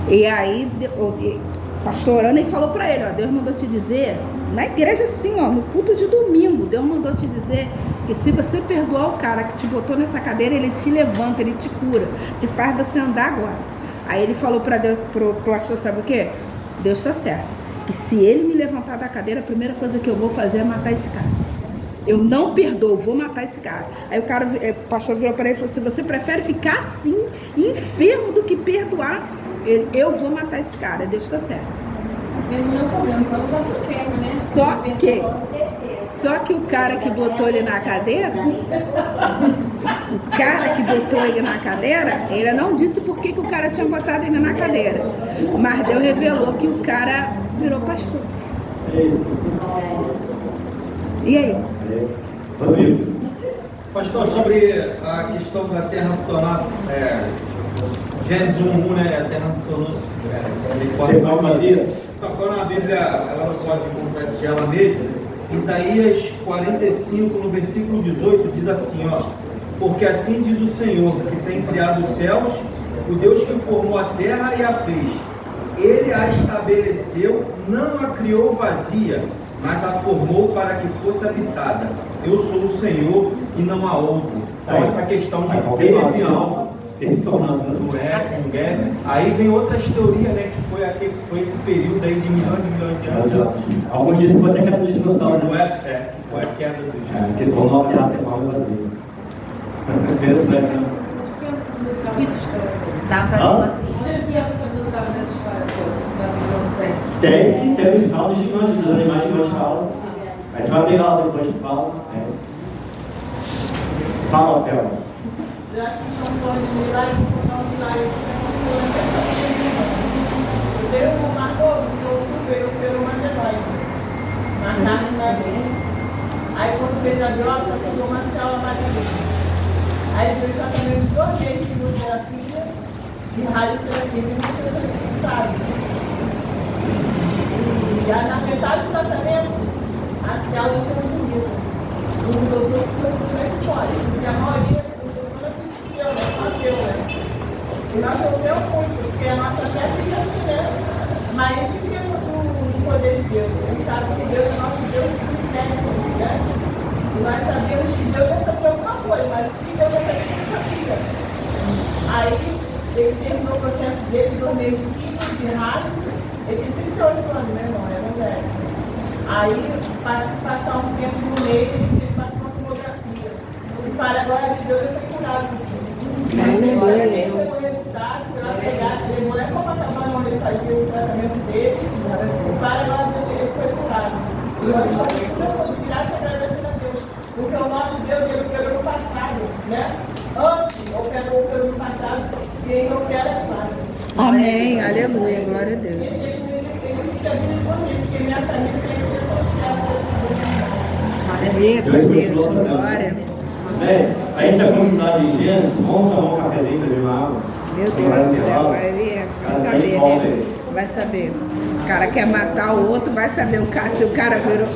E aí, o pastor orando, ele falou para ele: ó, Deus mandou te dizer, na igreja assim, ó, no culto de domingo, Deus mandou te dizer que se você perdoar o cara que te botou nessa cadeira, ele te levanta, ele te cura, te faz você andar agora. Aí ele falou para Deus, pro pastor, sabe o quê? Deus está certo. Que se ele me levantar da cadeira, a primeira coisa que eu vou fazer é matar esse cara. Eu não perdoo, vou matar esse cara. Aí o pastor virou para ele e falou assim: você prefere ficar assim, enfermo, do que perdoar? Eu vou matar esse cara. Deus está certo. Só que o cara que botou ele na cadeira, ele não disse por que o cara tinha botado ele na cadeira. Mas Deus revelou que o cara virou pastor. E aí? Pastor, sobre a questão da terra se tornar, Gênesis 1:1, né? A terra tornou-se quando a Bíblia ela pode compartilhar ela mesma, Isaías 45, no versículo 18, diz assim, ó: porque assim diz o Senhor, que tem criado os céus, o Deus que formou a terra e a fez. Ele a estabeleceu, não a criou vazia, mas a formou para que fosse habitada. Eu sou o Senhor e não há outro. Então essa questão de ter algo, ter se tornado não é. Aí vem outras teorias, né? Que foi esse período aí de milhões e milhões de anos. Alguns dizem que foi a queda dos dinossauros, Não né? é? Que foi a queda dos dinossauros. Que tornou a terra sem forma vazia. Interessante, né? Dá pra Tem os saldos gigantes, dos animais gigantes falam. A gente vai pegar lá depois que fala. Fala, Thelma. Já que estamos falando de milagre, vou contar um milagre. Deus não marcou, porque eu carne na vez. Aí quando fez a biópsia, pegou uma célula maligna. Aí fez tratamento de 2 meses de quimioterapia e radioterapia, que muitas pessoas não sabem. E aí, na metade do tratamento, a célula tinha sumido. O doutor ficou fora, porque a maioria do doutor não acreditou, né? Só Deus, né? E nós sofremos muito, porque a nossa fé fica assim, né? Mas a gente crê no poder de Deus. A gente sabe que Deus é nosso Deus técnico, né? E nós sabemos que Deus vai fazer alguma coisa, mas o que Deus vai fazer, a gente sabia. Aí, ele terminou o processo dele, 2 meses de química, de rádio. Ele tem 38 anos, meu irmão, é velho. Aí, passar um tempo no mês, ele fez uma tomografia. E para agora de Deus, ele foi curado, assim. Ele foi resultado, foi lá pegar, demorou nem como acabar onde ele fazia o tratamento dele. E para agora ele foi curado. E nós somos de graça agradecendo a Deus. Porque o nosso Deus, ele operou no passado, né? Antes, operou no passado, e ele opera agora. Amém, aleluia, glória a Deus. Esse testemunho, ele fica vindo em você, porque minha família tem pessoa que Eita Deus, glória. Aí está continuando em Gênesis, vamos tomar um cafezinho para uma água. Meu Deus do céu, vai saber, né? Vai saber. O cara quer matar o outro, vai saber se o cara virou.